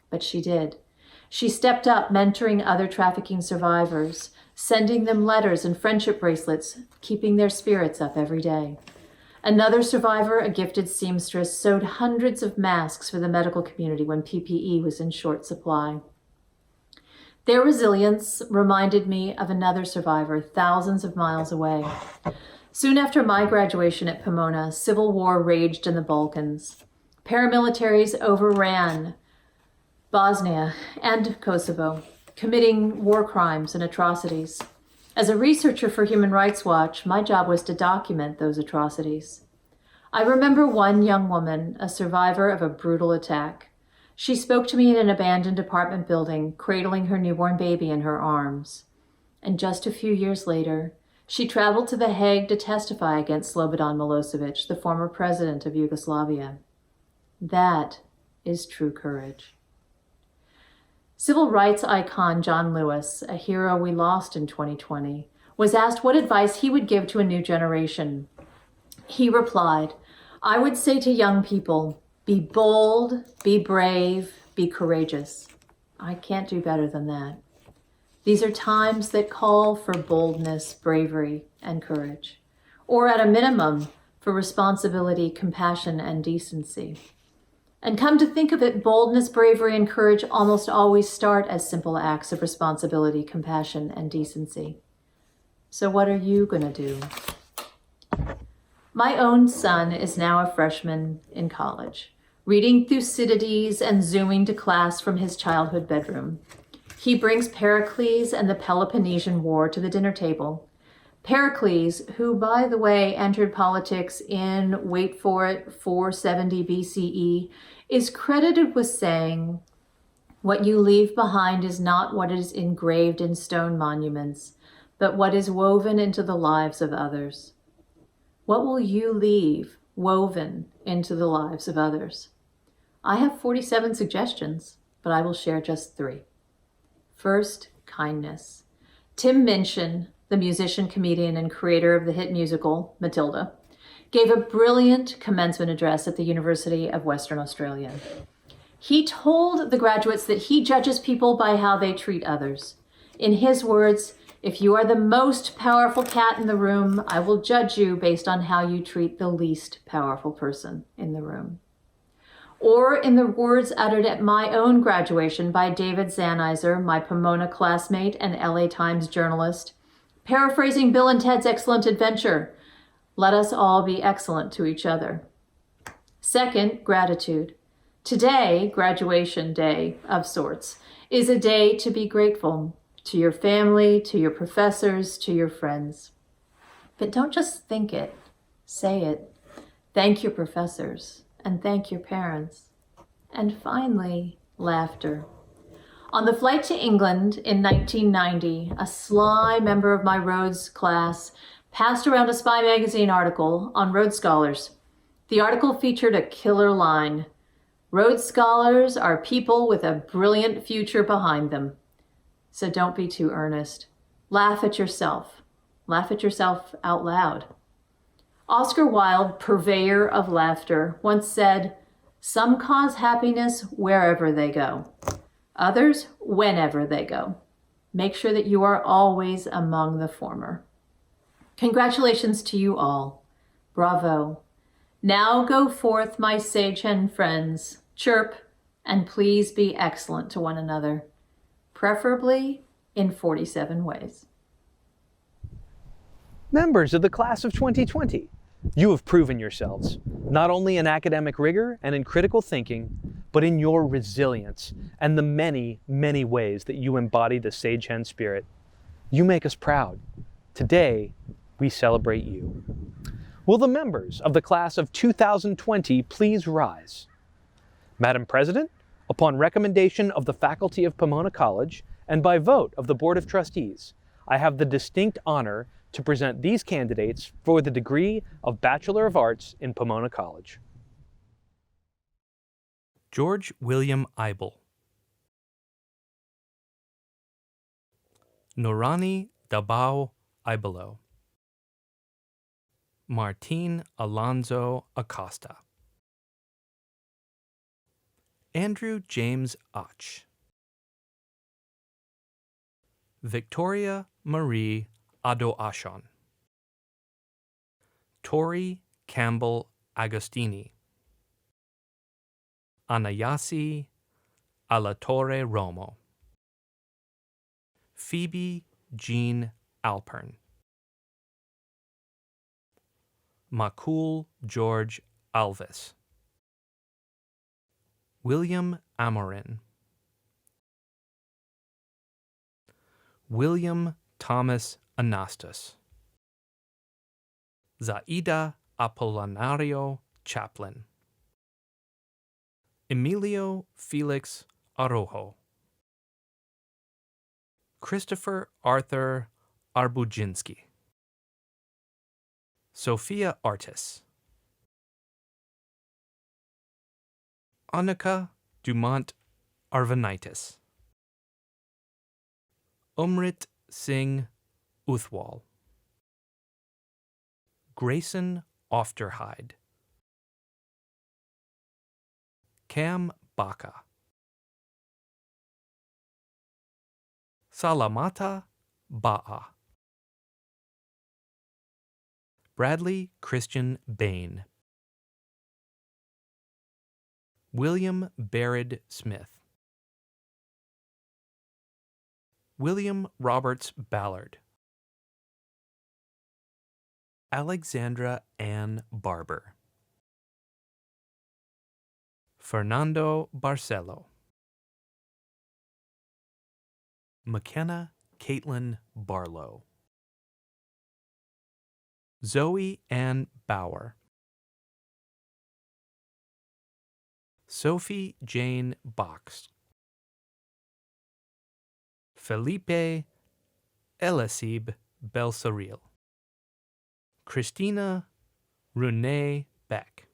But she did. She stepped up, mentoring other trafficking survivors, sending them letters and friendship bracelets, keeping their spirits up every day. Another survivor, a gifted seamstress, sewed hundreds of masks for the medical community when PPE was in short supply. Their resilience reminded me of another survivor thousands of miles away. Soon after my graduation at Pomona, civil war raged in the Balkans. Paramilitaries overran Bosnia and Kosovo, committing war crimes and atrocities. As a researcher for Human Rights Watch, my job was to document those atrocities. I remember one young woman, a survivor of a brutal attack. She spoke to me in an abandoned apartment building, cradling her newborn baby in her arms. And just a few years later, she traveled to The Hague to testify against Slobodan Milosevic, the former president of Yugoslavia. That is true courage. Civil rights icon John Lewis, a hero we lost in 2020, was asked what advice he would give to a new generation. He replied, "I would say to young people, be bold, be brave, be courageous." I can't do better than that. These are times that call for boldness, bravery, and courage, or at a minimum, for responsibility, compassion, and decency. And come to think of it, boldness, bravery, and courage almost always start as simple acts of responsibility, compassion, and decency. So what are you going to do? My own son is now a freshman in college, reading Thucydides and Zooming to class from his childhood bedroom. He brings Pericles and the Peloponnesian War to the dinner table. Pericles, who, by the way, entered politics in, wait for it, 470 BCE, is credited with saying, "What you leave behind is not what is engraved in stone monuments, but what is woven into the lives of others." What will you leave woven into the lives of others? I have 47 suggestions, but I will share just 3. First, kindness. Tim Minchin, the musician, comedian, and creator of the hit musical Matilda, gave a brilliant commencement address at the University of Western Australia. He told the graduates that he judges people by how they treat others. In his words, "If you are the most powerful cat in the room, I will judge you based on how you treat the least powerful person in the room." Or in the words uttered at my own graduation by David Zanizer, my Pomona classmate and LA Times journalist, paraphrasing Bill and Ted's Excellent Adventure, "Let us all be excellent to each other." Second, gratitude. Today, graduation day of sorts, is a day to be grateful to your family, to your professors, to your friends. But don't just think it, say it. Thank your professors and thank your parents. And finally, laughter. On the flight to England in 1990, a sly member of my Rhodes class passed around a Spy magazine article on Rhodes Scholars. The article featured a killer line: "Rhodes Scholars are people with a brilliant future behind them." So don't be too earnest. Laugh at yourself. Laugh at yourself out loud. Oscar Wilde, purveyor of laughter, once said, "Some cause happiness wherever they go. Others, whenever they go. Make sure that you are always among the former." Congratulations to you all. Bravo. Now go forth, my sage hen friends. Chirp, and please be excellent to one another. Preferably in 47 ways. Members of the class of 2020, You have proven yourselves, not only in academic rigor and in critical thinking, but in your resilience and the many, many ways that you embody the Sage Hen spirit. You make us proud. Today, we celebrate you. Will the members of the class of 2020 please rise? Madam President, upon recommendation of the faculty of Pomona College and by vote of the Board of Trustees, I have the distinct honor to present these candidates for the degree of Bachelor of Arts in Pomona College. George William Eibel, Norani Dabao Eibelo, Martin Alonzo Acosta, Andrew James Och, Victoria Marie Adoashon, Tori Campbell Agostini, Anayasi Alatorre Romo, Phoebe Jean Alpern, Makul George Alvis, William Amorin, William Thomas Anastas, Zaida Apolinario Chaplin, Emilio Felix Arojo, Christopher Arthur Arbujinski, Sophia Artis, Annika Dumont Arvanitis, Umrit Singh Uthwal, Grayson Ofterhide, Cam Baca, Salamata Ba'a, Bradley Christian Bain, William Barrett Smith, William Roberts Ballard, Alexandra Ann Barber, Fernando Barcelo, McKenna Caitlin Barlow, Zoe Ann Bauer, Sophie Jane Box, Felipe Elisib Belsoril, Christina Renee Beck,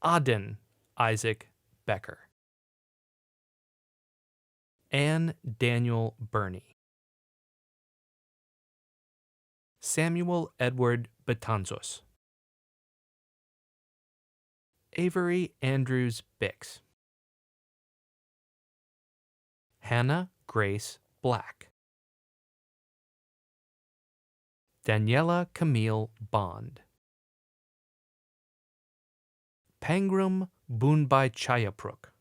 Aden Isaac Becker, Anne Daniel Burney, Samuel Edward Betanzos, Avery Andrews Bix, Hannah Grace Black, Daniela Camille Bond, Pangrum Bunbai Chayapruk,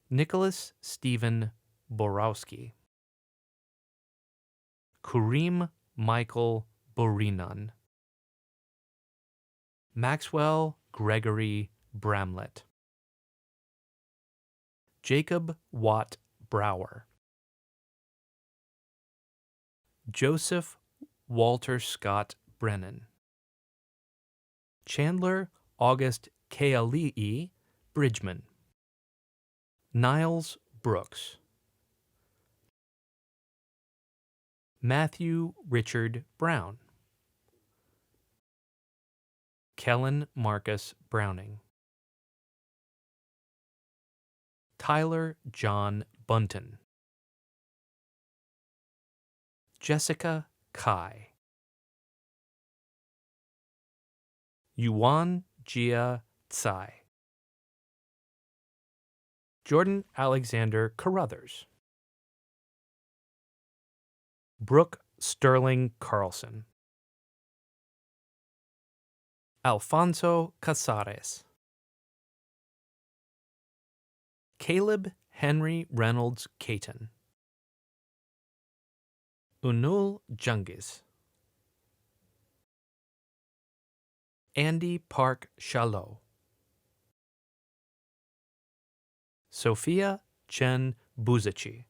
Nicholas Stephen Borowski, Kurim Michael Borinan, Maxwell Gregory Bramlett, Jacob Watt Brower, Joseph Walter Scott Brennan, Chandler August Keali'i Bridgman, Niles Brooks, Matthew Richard Brown, Kellen Marcus Browning, Tyler John Bunton, Jessica Kai, Yuan Jia Tsai, Jordan Alexander Carruthers, Brooke Sterling Carlson, Alfonso Casares, Caleb Henry Reynolds Caton, Unul Jungis, Andy Park Chalot. Sophia Chen Buzici.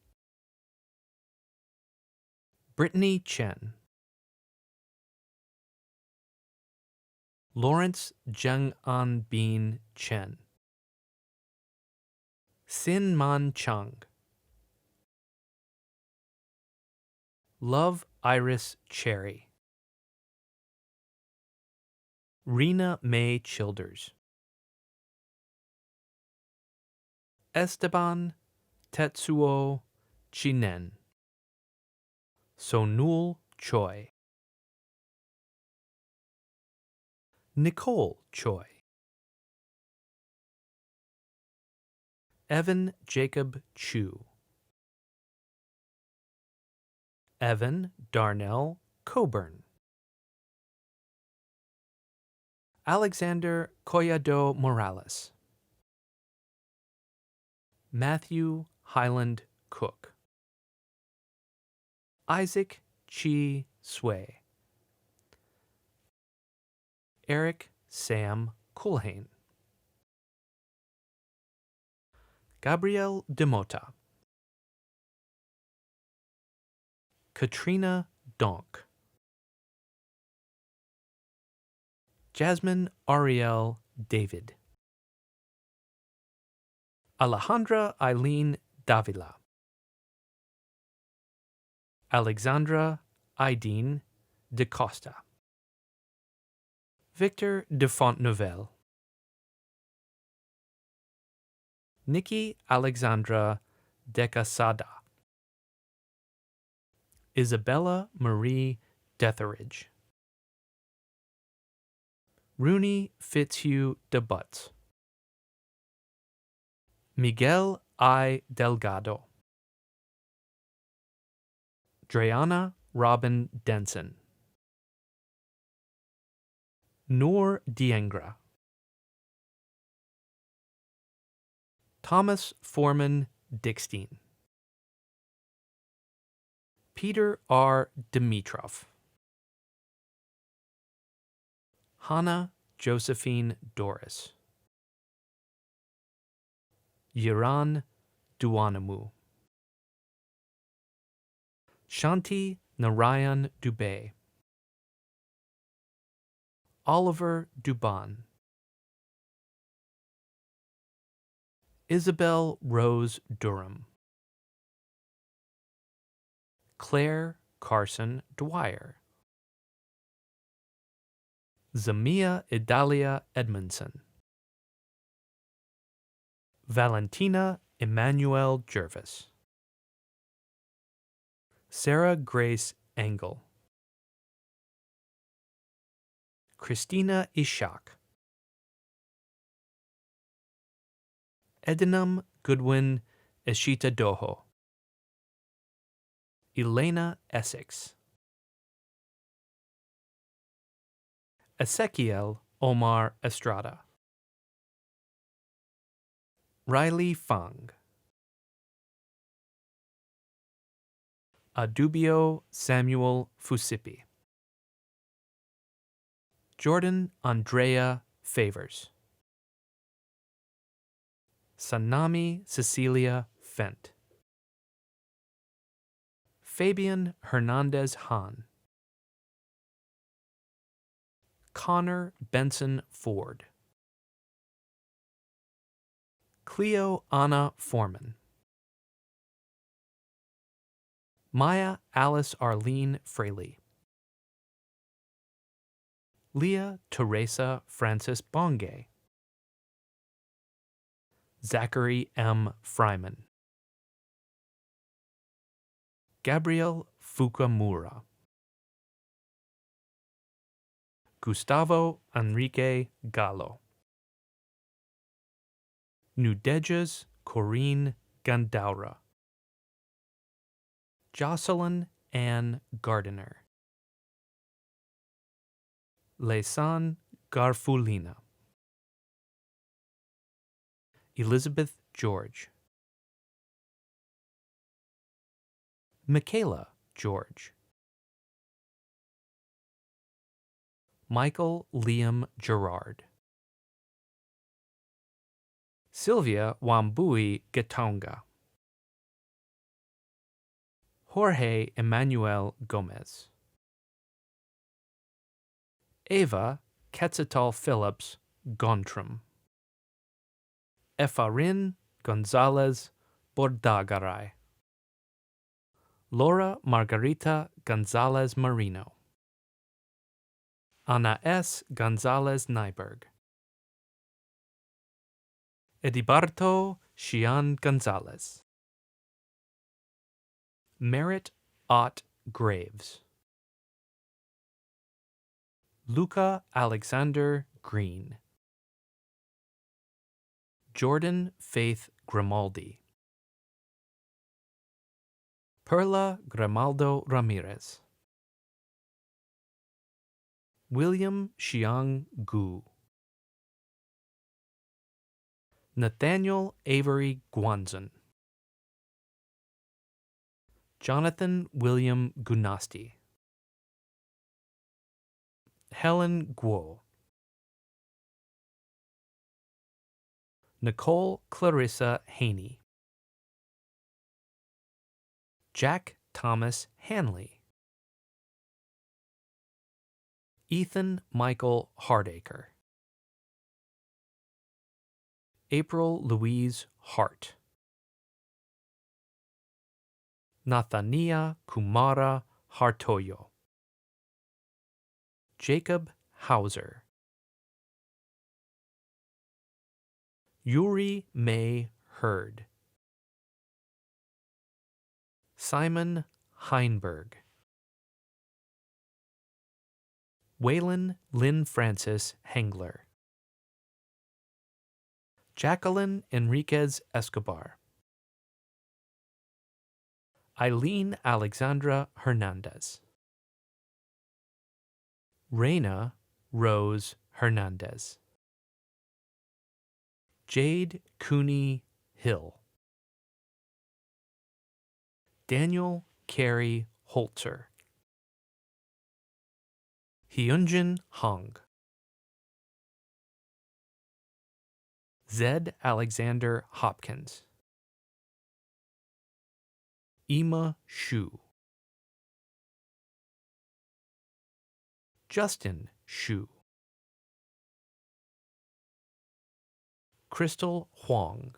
Brittany Chen. Lawrence Jung-An Bean Chen. Sin Man Chung. Love Iris Cherry. Rena Mae Childers. Esteban Tetsuo Chinen. Sonul Choi. Nicole Choi. Evan Jacob Chu. Evan Darnell Coburn. Alexander Collado Morales. Matthew Highland Cook. Isaac Chi Sway. Eric Sam Culhane. Gabrielle Demota. Katrina Donk. Jasmine Ariel David. Alejandra Eileen Davila. Alexandra Aideen de Costa. Victor de Fontnevel. Nikki Alexandra de Casada. Isabella Marie Detheridge. Rooney Fitzhugh de Butts. Miguel I. Delgado. Dreana Robin Denson. Noor Diengra. Thomas Foreman Dickstein. Peter R. Dimitrov. Hannah Josephine Doris. Yiran Duanamu. Shanti Narayan Dubey. Oliver Duban. Isabel Rose Durham. Claire Carson Dwyer. Zamia Idalia Edmondson. Valentina Emmanuel Jervis. Sarah Grace Engel. Christina Ishak. Edinum Goodwin Eshita Doho. Elena Essex. Ezequiel Omar Estrada. Riley Fang. Adubio Samuel Fusipi. Jordan Andrea Favors. Sanami Cecilia Fent. Fabian Hernandez Hahn. Connor Benson Ford. Cleo Anna Foreman. Maya Alice Arlene Fraley. Leah Teresa Francis Bongay. Zachary M. Fryman. Gabriel Fukamura. Gustavo Enrique Gallo. Nudejas Corinne Gandaura. Jocelyn Ann Gardiner. Leisan Garfulina. Elizabeth George. Michaela George. Michael Liam Gerard. Sylvia Wambui Getonga. Jorge Emmanuel Gomez. Ava Quetzalcoatl Phillips Gontram. Efrain Gonzalez Bordagaray. Laura Margarita Gonzalez Marino. Ana S. Gonzalez Nyberg. Edibarto Xian Gonzalez. Merritt Ott Graves. Luca Alexander Green. Jordan Faith Grimaldi. Perla Grimaldo Ramirez. William Xiang Gu. Nathaniel Avery Guanzon. Jonathan William Gunasti. Helen Guo. Nicole Clarissa Haney. Jack Thomas Hanley. Ethan Michael Hardacre. April Louise Hart. Nathania Kumara Hartoyo. Jacob Hauser. Yuri May Hurd. Simon Heinberg. Waylon Lynn Francis Hengler. Jacqueline Enriquez Escobar. Eileen Alexandra Hernandez. Reina Rose Hernandez. Jade Cooney Hill. Daniel Carey Holzer. Hyunjin Hong. Zed Alexander Hopkins. Emma Shu. Justin Shu. Crystal Huang.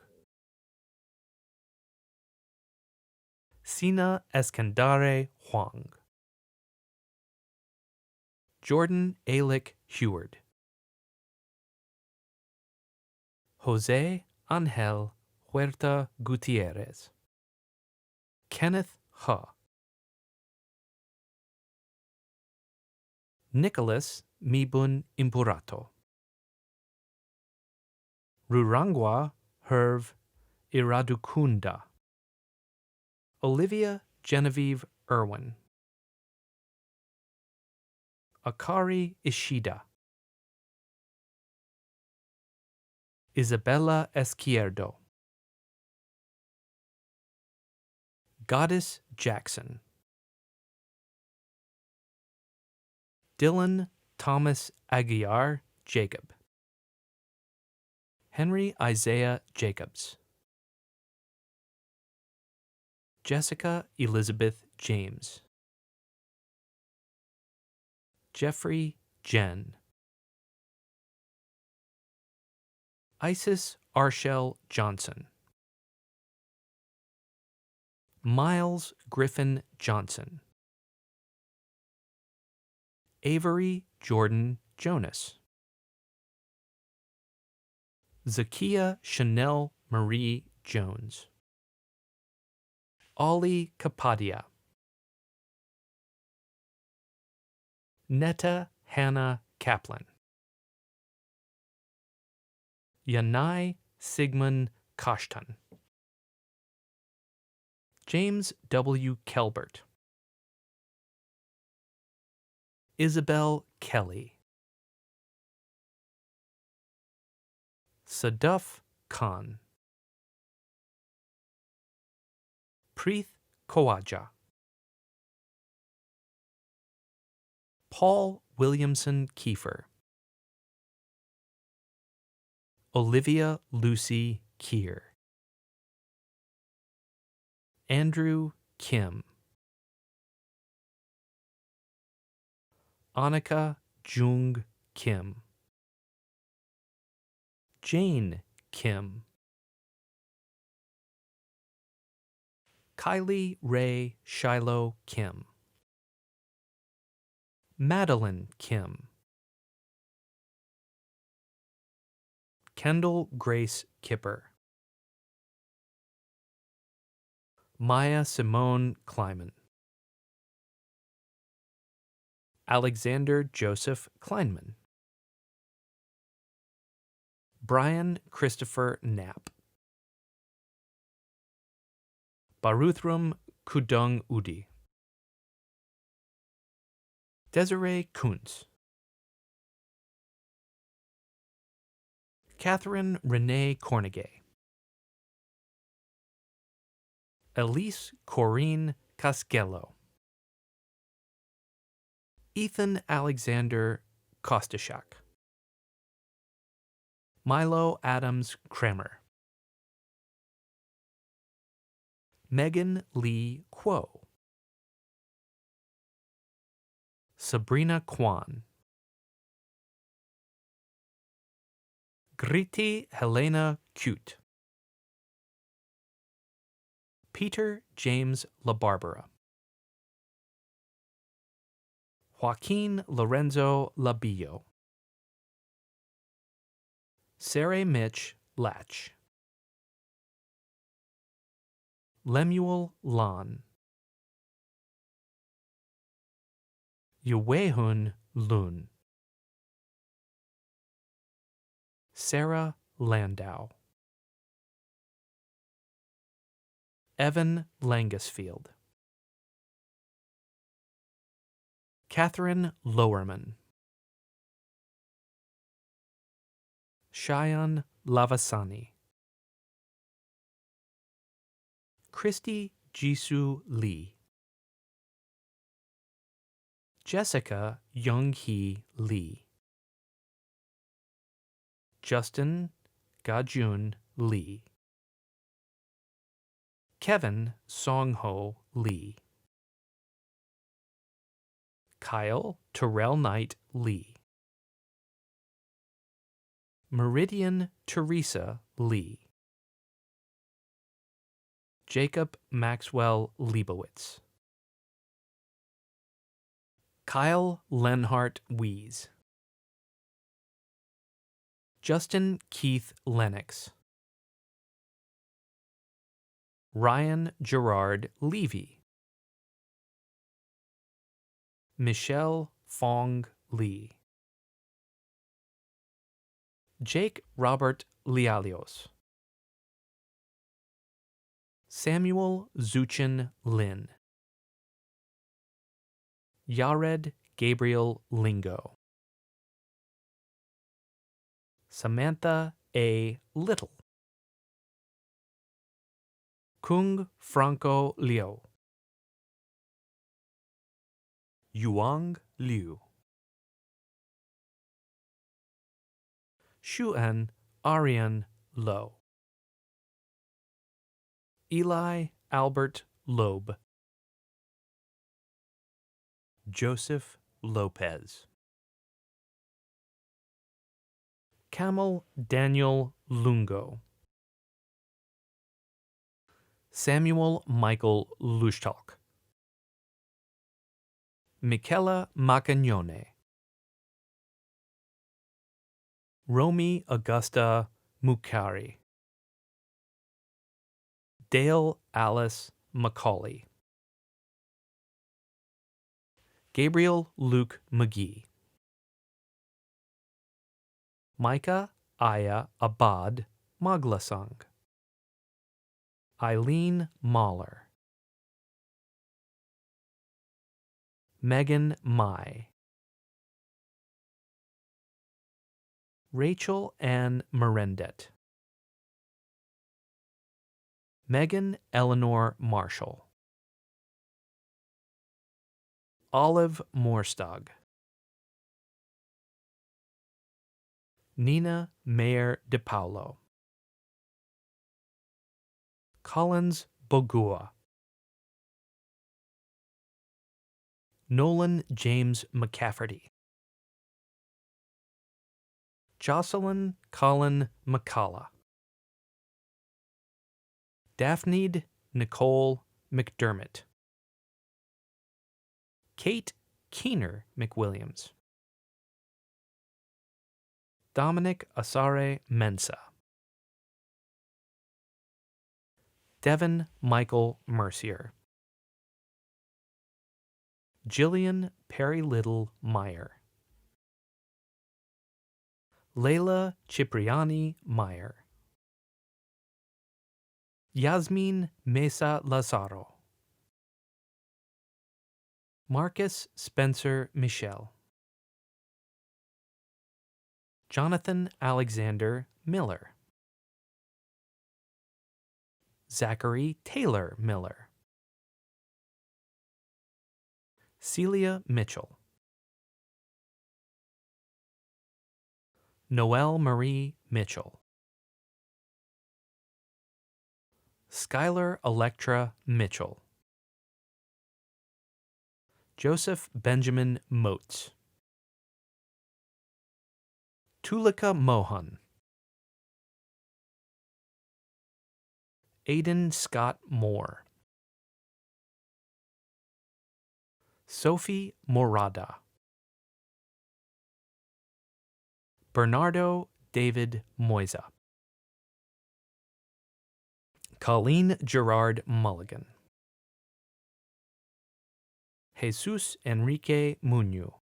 Sina Eskandare Huang. Jordan Alick Heward. Jose Angel Huerta Gutierrez. Kenneth Huh. Nicholas Mibun Impurato. Rurangwa Herve Iradukunda. Olivia Genevieve Irwin. Akari Ishida. Isabella Esquierdo. Goddess Jackson. Dylan Thomas Aguiar Jacob. Henry Isaiah Jacobs. Jessica Elizabeth James. Jeffrey Jen. Isis Arshel Johnson. Miles Griffin Johnson. Avery Jordan Jonas. Zakia Chanel Marie Jones. Ollie Kapadia. Netta Hannah Kaplan. Yanai Sigmund Kashtan. James W. Kelbert. Isabel Kelly. Sadaf Khan. Preeth Kawaja. Paul Williamson Kiefer. Olivia Lucy Keir. Andrew Kim. Annika Jung Kim. Jane Kim. Kylie Ray Shiloh Kim. Madeline Kim. Kendall Grace Kipper. Maya Simone Kleiman. Alexander Joseph Kleinman. Brian Christopher Knapp. Baruthram Kudung Udi. Desiree Kuntz. Catherine Renee Cornegay. Elise Corinne Casgello. Ethan Alexander Kostashak. Milo Adams Kramer. Megan Lee Kuo. Sabrina Kwan. Griti Helena Cute. Peter James LaBarbera. Joaquin Lorenzo Labillo. Sarah Mitch Latch. Lemuel Lon. Yuehun Lun. Sarah Landau. Evan Langesfield. Catherine Lowerman. Shayan Lavasani. Christy Jisoo Lee. Jessica Young-hee Lee. Justin Gajun Lee. Kevin Songho Lee. Kyle Terrell Knight Lee. Meridian Teresa Lee. Jacob Maxwell Leibowitz. Kyle Lenhart Wies. Justin Keith Lennox. Ryan Gerard Levy. Michelle Fong Lee. Jake Robert Lialios. Samuel Zuchin Lin. Yared Gabriel Lingo. Samantha A. Little. Kung Franco Liu. Yuang Liu. Shuan Arian Lo. Eli Albert Loeb. Joseph Lopez. Camel Daniel Lungo. Samuel Michael Lushtalk. Michela Macagnone. Romy Augusta Mukari. Dale Alice Macaulay. Gabriel Luke McGee. Micah Aya Abad Maglasang. Eileen Mahler. Megan Mai. Rachel Ann Merendet. Megan Eleanor Marshall. Olive Morstag. Nina Mayer de Paulo. Collins Bogua. Nolan James McCafferty. Jocelyn Colin McCullough. Daphne Nicole McDermott. Kate Keener McWilliams. Dominic Asare Mensa. Devin Michael Mercier. Jillian Perry Little Meyer. Layla Cipriani Meyer. Yasmin Mesa Lazaro. Marcus Spencer Michel. Jonathan Alexander Miller. Zachary Taylor Miller. Celia Mitchell. Noelle Marie Mitchell. Skylar Electra Mitchell. Joseph Benjamin Motes. Tulika Mohan. Aiden Scott Moore. Sophie Morada. Bernardo David Moisa. Colleen Gerard Mulligan. Jesus Enrique Muñoz.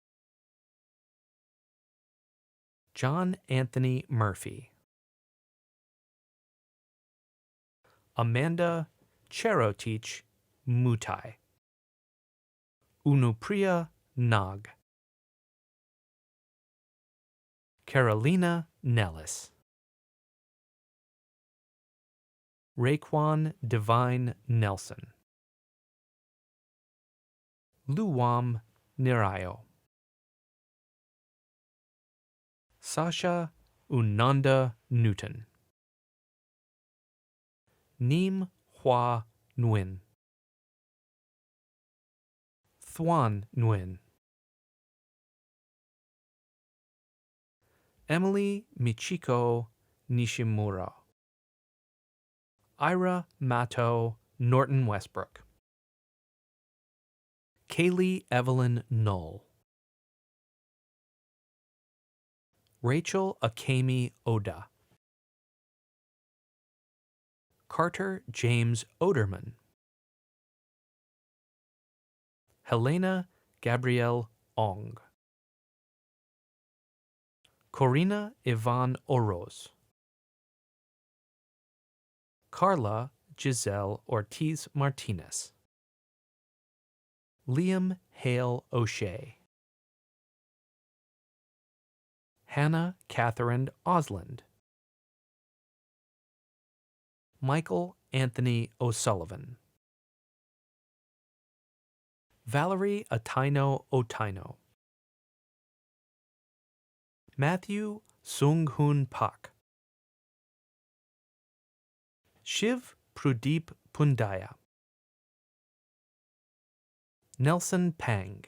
John Anthony Murphy. Amanda Cherotich Mutai. Unupriya Nag. Carolina Nellis. Raekwon Divine Nelson. Luwam Nirayo. Sasha Unanda Newton. Neem Hua Nguyen. Thuan Nguyen. Emily Michiko Nishimura. Ira Mato Norton Westbrook. Kaylee Evelyn Knoll. Rachel Akemi Oda. Carter James Oderman. Helena Gabrielle Ong. Corina Ivan Oroz. Carla Giselle Ortiz Martinez. Liam Hale O'Shea. Hannah Catherine Osland. Michael Anthony O'Sullivan. Valerie Ataino Otaino. Matthew Sung-Hoon Pak. Shiv Pradeep Pundaya. Nelson Pang.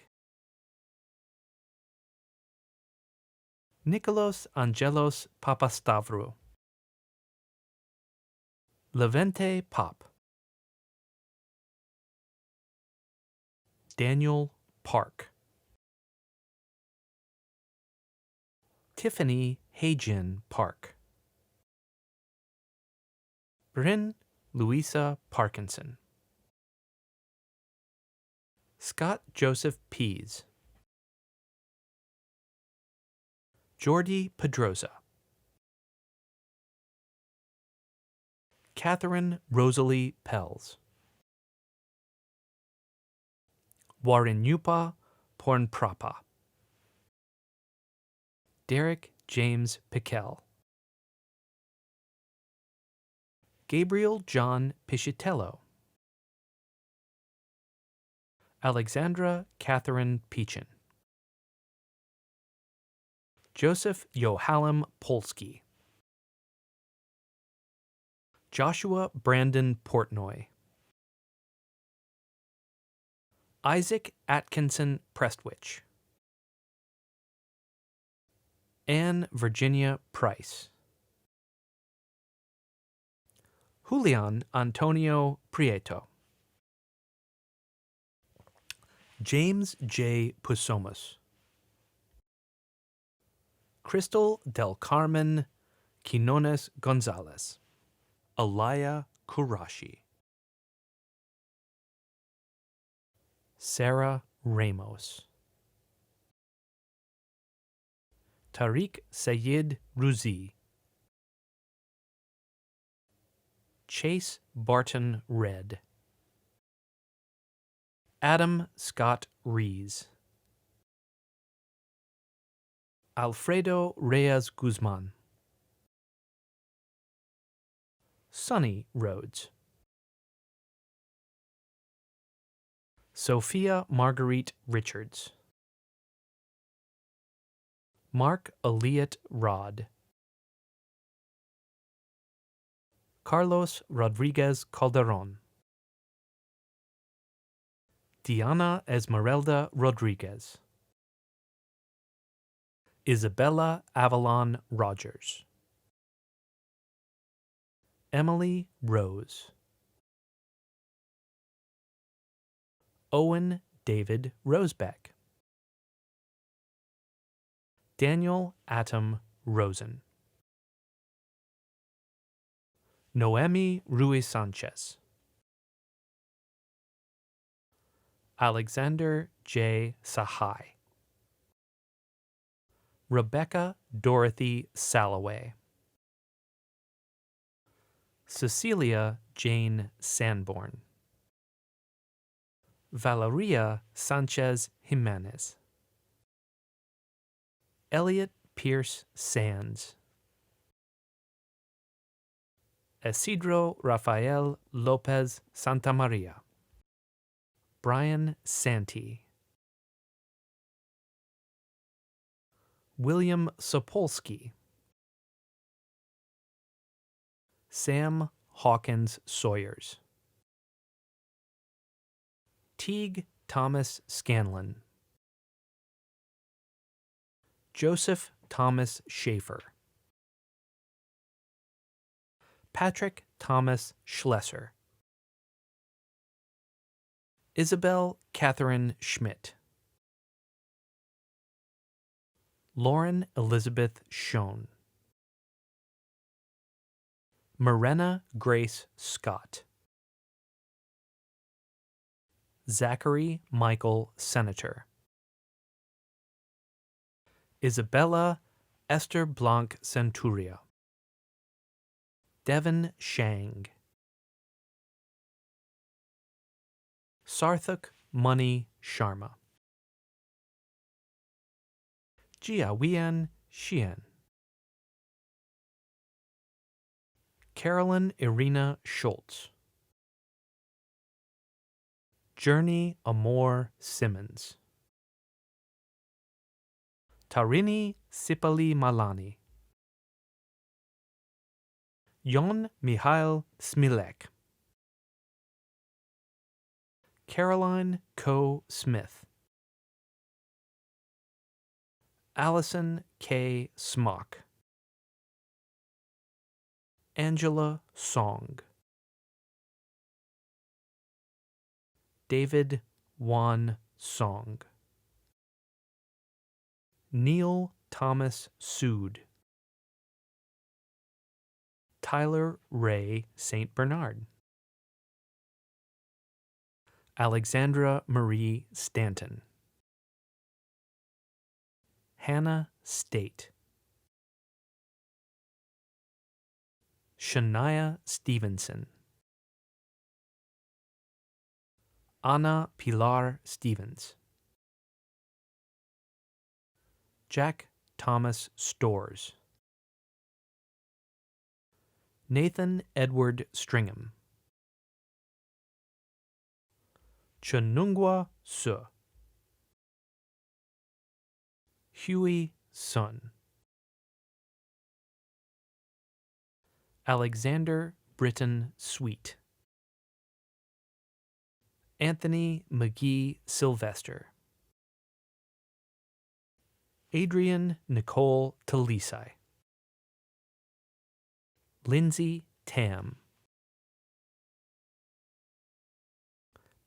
Nicolos Angelos Papastavru. Levente Pop. Daniel Park. Tiffany Heijin Park. Bryn Louisa Parkinson. Scott Joseph Pease. Jordi Pedroza. Catherine Rosalie Pels. Warinyupa Pornprapa. Derek James Piquel. Gabriel John Pichitello. Alexandra Catherine Peachin. Joseph Yohalim Polsky. Joshua Brandon Portnoy. Isaac Atkinson Prestwich. Anne Virginia Price. Julian Antonio Prieto. James J. Pusomas. Crystal del Carmen Quinones Gonzalez. Alaya Kurashi. Sarah Ramos. Tariq Sayed Ruzi. Chase Barton Red. Adam Scott Rees. Alfredo Reyes Guzman. Sunny Rhodes. Sophia Marguerite Richards. Mark Eliot Rod. Carlos Rodriguez Calderon. Diana Esmeralda Rodriguez. Isabella Avalon Rogers. Emily Rose. Owen David Rosebeck. Daniel Atom Rosen. Noemi Ruiz Sanchez. Alexander J. Sahai. Rebecca Dorothy Salloway. Cecilia Jane Sanborn. Valeria Sanchez Jimenez. Elliot Pierce Sands. Isidro Rafael Lopez Santamaria. Brian Santee. William Sapolsky. Sam Hawkins Sawyers. Teague Thomas Scanlon. Joseph Thomas Schaefer. Patrick Thomas Schlesser. Isabel Catherine Schmidt. Lauren Elizabeth Schoen. Morena Grace Scott. Zachary Michael Senator. Isabella Esther Blanc Centuria. Devon Shang. Sarthak Money Sharma. Jiawian Xian. Carolyn Irina Schultz. Journey Amor Simmons. Tarini Sipali Malani. Yon Mihail Smilek. Caroline Coe Smith. Allison K. Smock. Angela Song. David Wan Song. Neil Thomas Sood. Tyler Ray St. Bernard. Alexandra Marie Stanton. Hannah State. Shania Stevenson. Anna Pilar Stevens. Jack Thomas Storrs. Nathan Edward Stringham. Chanungwa Su. Huey Sun. Alexander Britton Sweet, Anthony McGee Sylvester, Adrian Nicole Talisai, Lindsay Tam,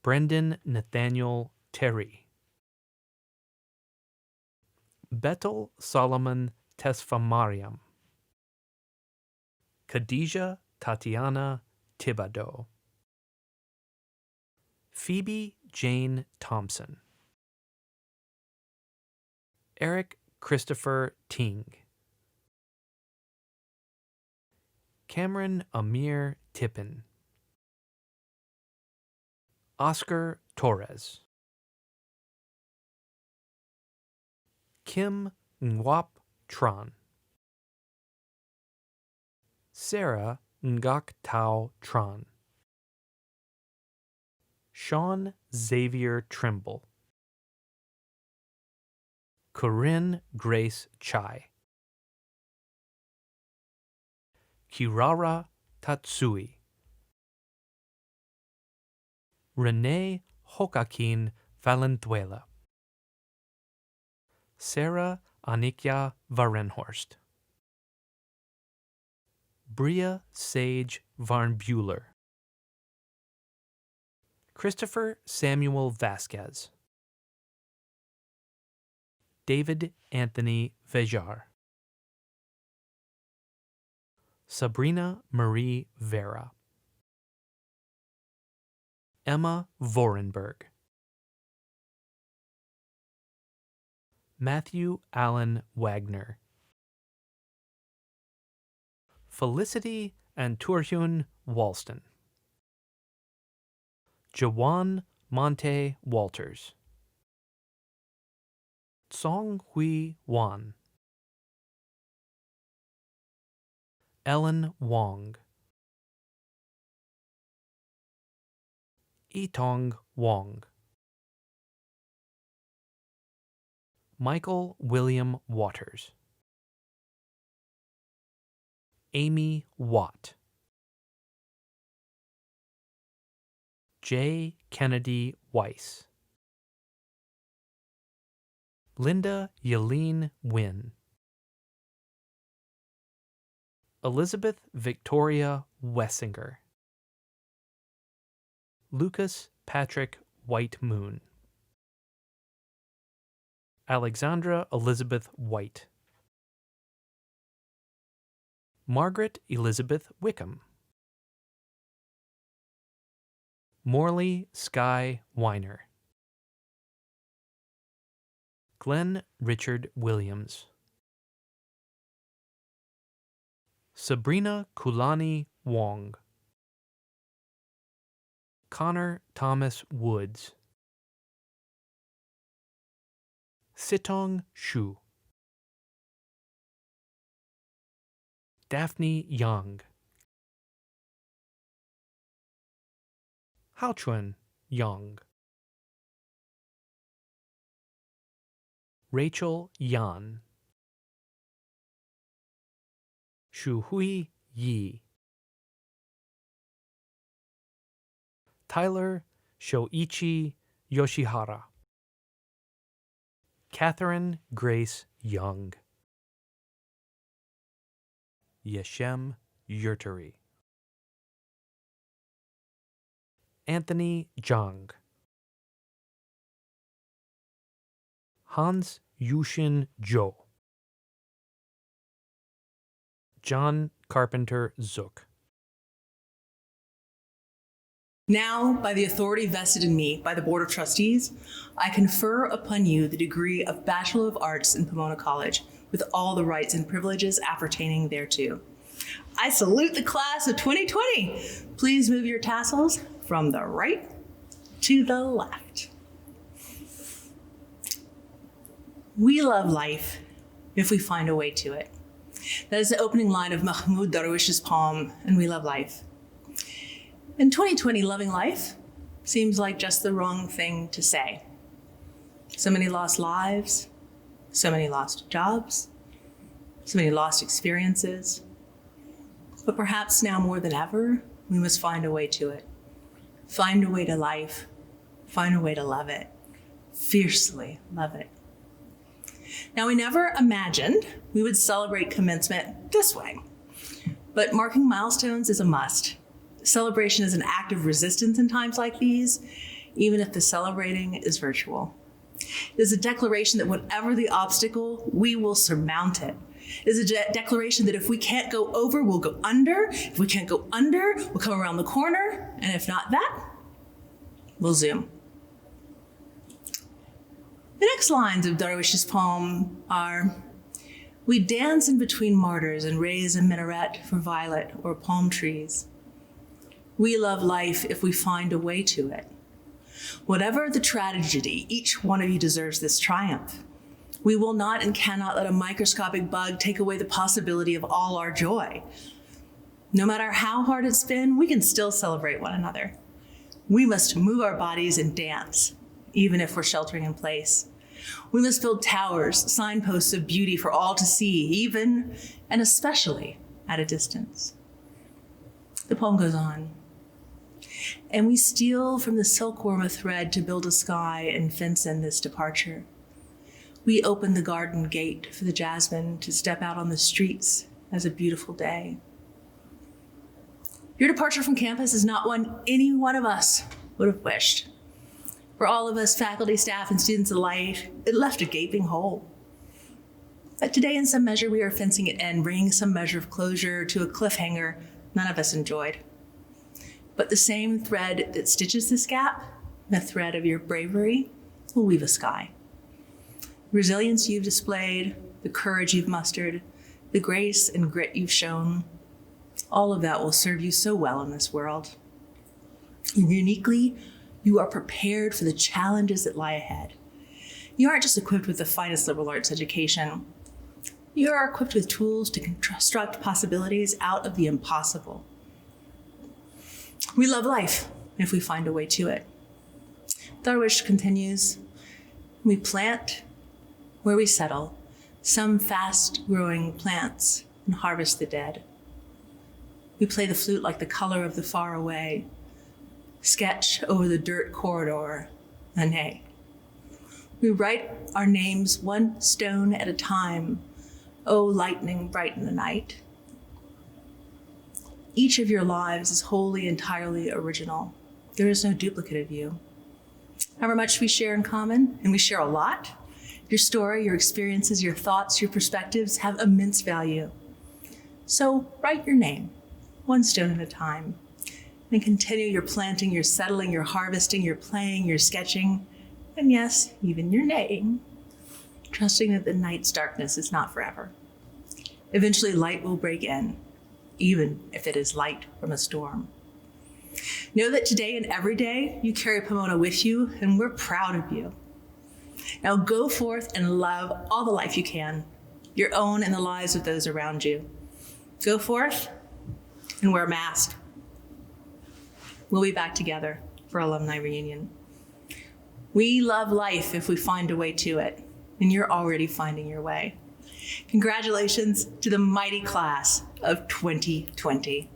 Brendan Nathaniel Terry, Betel Solomon Tesfamariam, Khadija Tatiana Thibodeau, Phoebe Jane Thompson, Eric Christopher Ting, Cameron Amir Tippin, Oscar Torres, Kim Nwap Tran, Sarah Ngak Tao Tran, Sean Xavier Trimble, Corinne Grace Chai, Kirara Tatsui, Renee Hokakin Valenzuela, Sarah Anikya Varenhorst, Bria Sage Varnbuehler, Christopher Samuel Vasquez, David Anthony Vejar, Sabrina Marie Vera, Emma Vorenberg, Matthew Allen Wagner, Felicity Anturhyun Walston, Jawan Monte Walters, Song Hui Wan, Ellen Wong, Itong Wong, Michael William Waters, Amy Watt, J. Kennedy Weiss, Linda Yeleen Wynn, Elizabeth Victoria Wessinger, Lucas Patrick White Moon, Alexandra Elizabeth White, Margaret Elizabeth Wickham, Morley Sky Weiner, Glenn Richard Williams, Sabrina Kulani Wong, Connor Thomas Woods, Sitong Shu, Daphne Young, Haochun Young, Rachel Yan, Shuhui Yi, Tyler Shoichi Yoshihara, Catherine Grace Young, Yeshem Yurturi, Anthony Zhang, Hans Yushin Zhou, John Carpenter Zook. Now, by the authority vested in me by the Board of Trustees, I confer upon you the degree of Bachelor of Arts in Pomona College with all the rights and privileges appertaining thereto. I salute the class of 2020. Please move your tassels from the right to the left. We love life if we find a way to it. That is the opening line of Mahmoud Darwish's poem, And We Love Life. In 2020, loving life seems like just the wrong thing to say. So many lost lives, so many lost jobs, so many lost experiences. But perhaps now more than ever, we must find a way to it. Find a way to life. Find a way to love it. Fiercely love it. Now, we never imagined we would celebrate commencement this way, but marking milestones is a must. Celebration is an act of resistance in times like these, even if the celebrating is virtual. It is a declaration that whatever the obstacle, we will surmount it. It is a declaration that if we can't go over, we'll go under. If we can't go under, we'll come around the corner. And if not that, we'll zoom. The next lines of Darwish's poem are, we dance in between martyrs and raise a minaret for violet or palm trees. We love life if we find a way to it. Whatever the tragedy, each one of you deserves this triumph. We will not and cannot let a microscopic bug take away the possibility of all our joy. No matter how hard it's been, we can still celebrate one another. We must move our bodies and dance, even if we're sheltering in place. We must build towers, signposts of beauty for all to see, even and especially at a distance. The poem goes on. And we steal from the silkworm a thread to build a sky and fence in this departure. We open the garden gate for the jasmine to step out on the streets as a beautiful day. Your departure from campus is not one any one of us would have wished. For all of us, faculty, staff, and students alike, it left a gaping hole. But today, in some measure, we are fencing it in, bringing some measure of closure to a cliffhanger none of us enjoyed. But the same thread that stitches this gap, the thread of your bravery, will weave a sky. The resilience you've displayed, the courage you've mustered, the grace and grit you've shown, all of that will serve you so well in this world. Uniquely, you are prepared for the challenges that lie ahead. You aren't just equipped with the finest liberal arts education. You are equipped with tools to construct possibilities out of the impossible. We love life if we find a way to it. Darwish continues, we plant where we settle, some fast-growing plants, and harvest the dead. We play the flute like the color of the far away, sketch over the dirt corridor, a nay. We write our names one stone at a time, oh, lightning brighten the night. Each of your lives is wholly, entirely original. There is no duplicate of you. However much we share in common, and we share a lot, your story, your experiences, your thoughts, your perspectives have immense value. So write your name, one stone at a time, and continue your planting, your settling, your harvesting, your playing, your sketching, and yes, even your naying, trusting that the night's darkness is not forever. Eventually light will break in, even if it is light from a storm. Know that today and every day you carry Pomona with you, and we're proud of you. Now go forth and love all the life you can, your own and the lives of those around you. Go forth and wear a mask. We'll be back together for alumni reunion. We love life if we find a way to it, and you're already finding your way. Congratulations to the mighty class of 2020.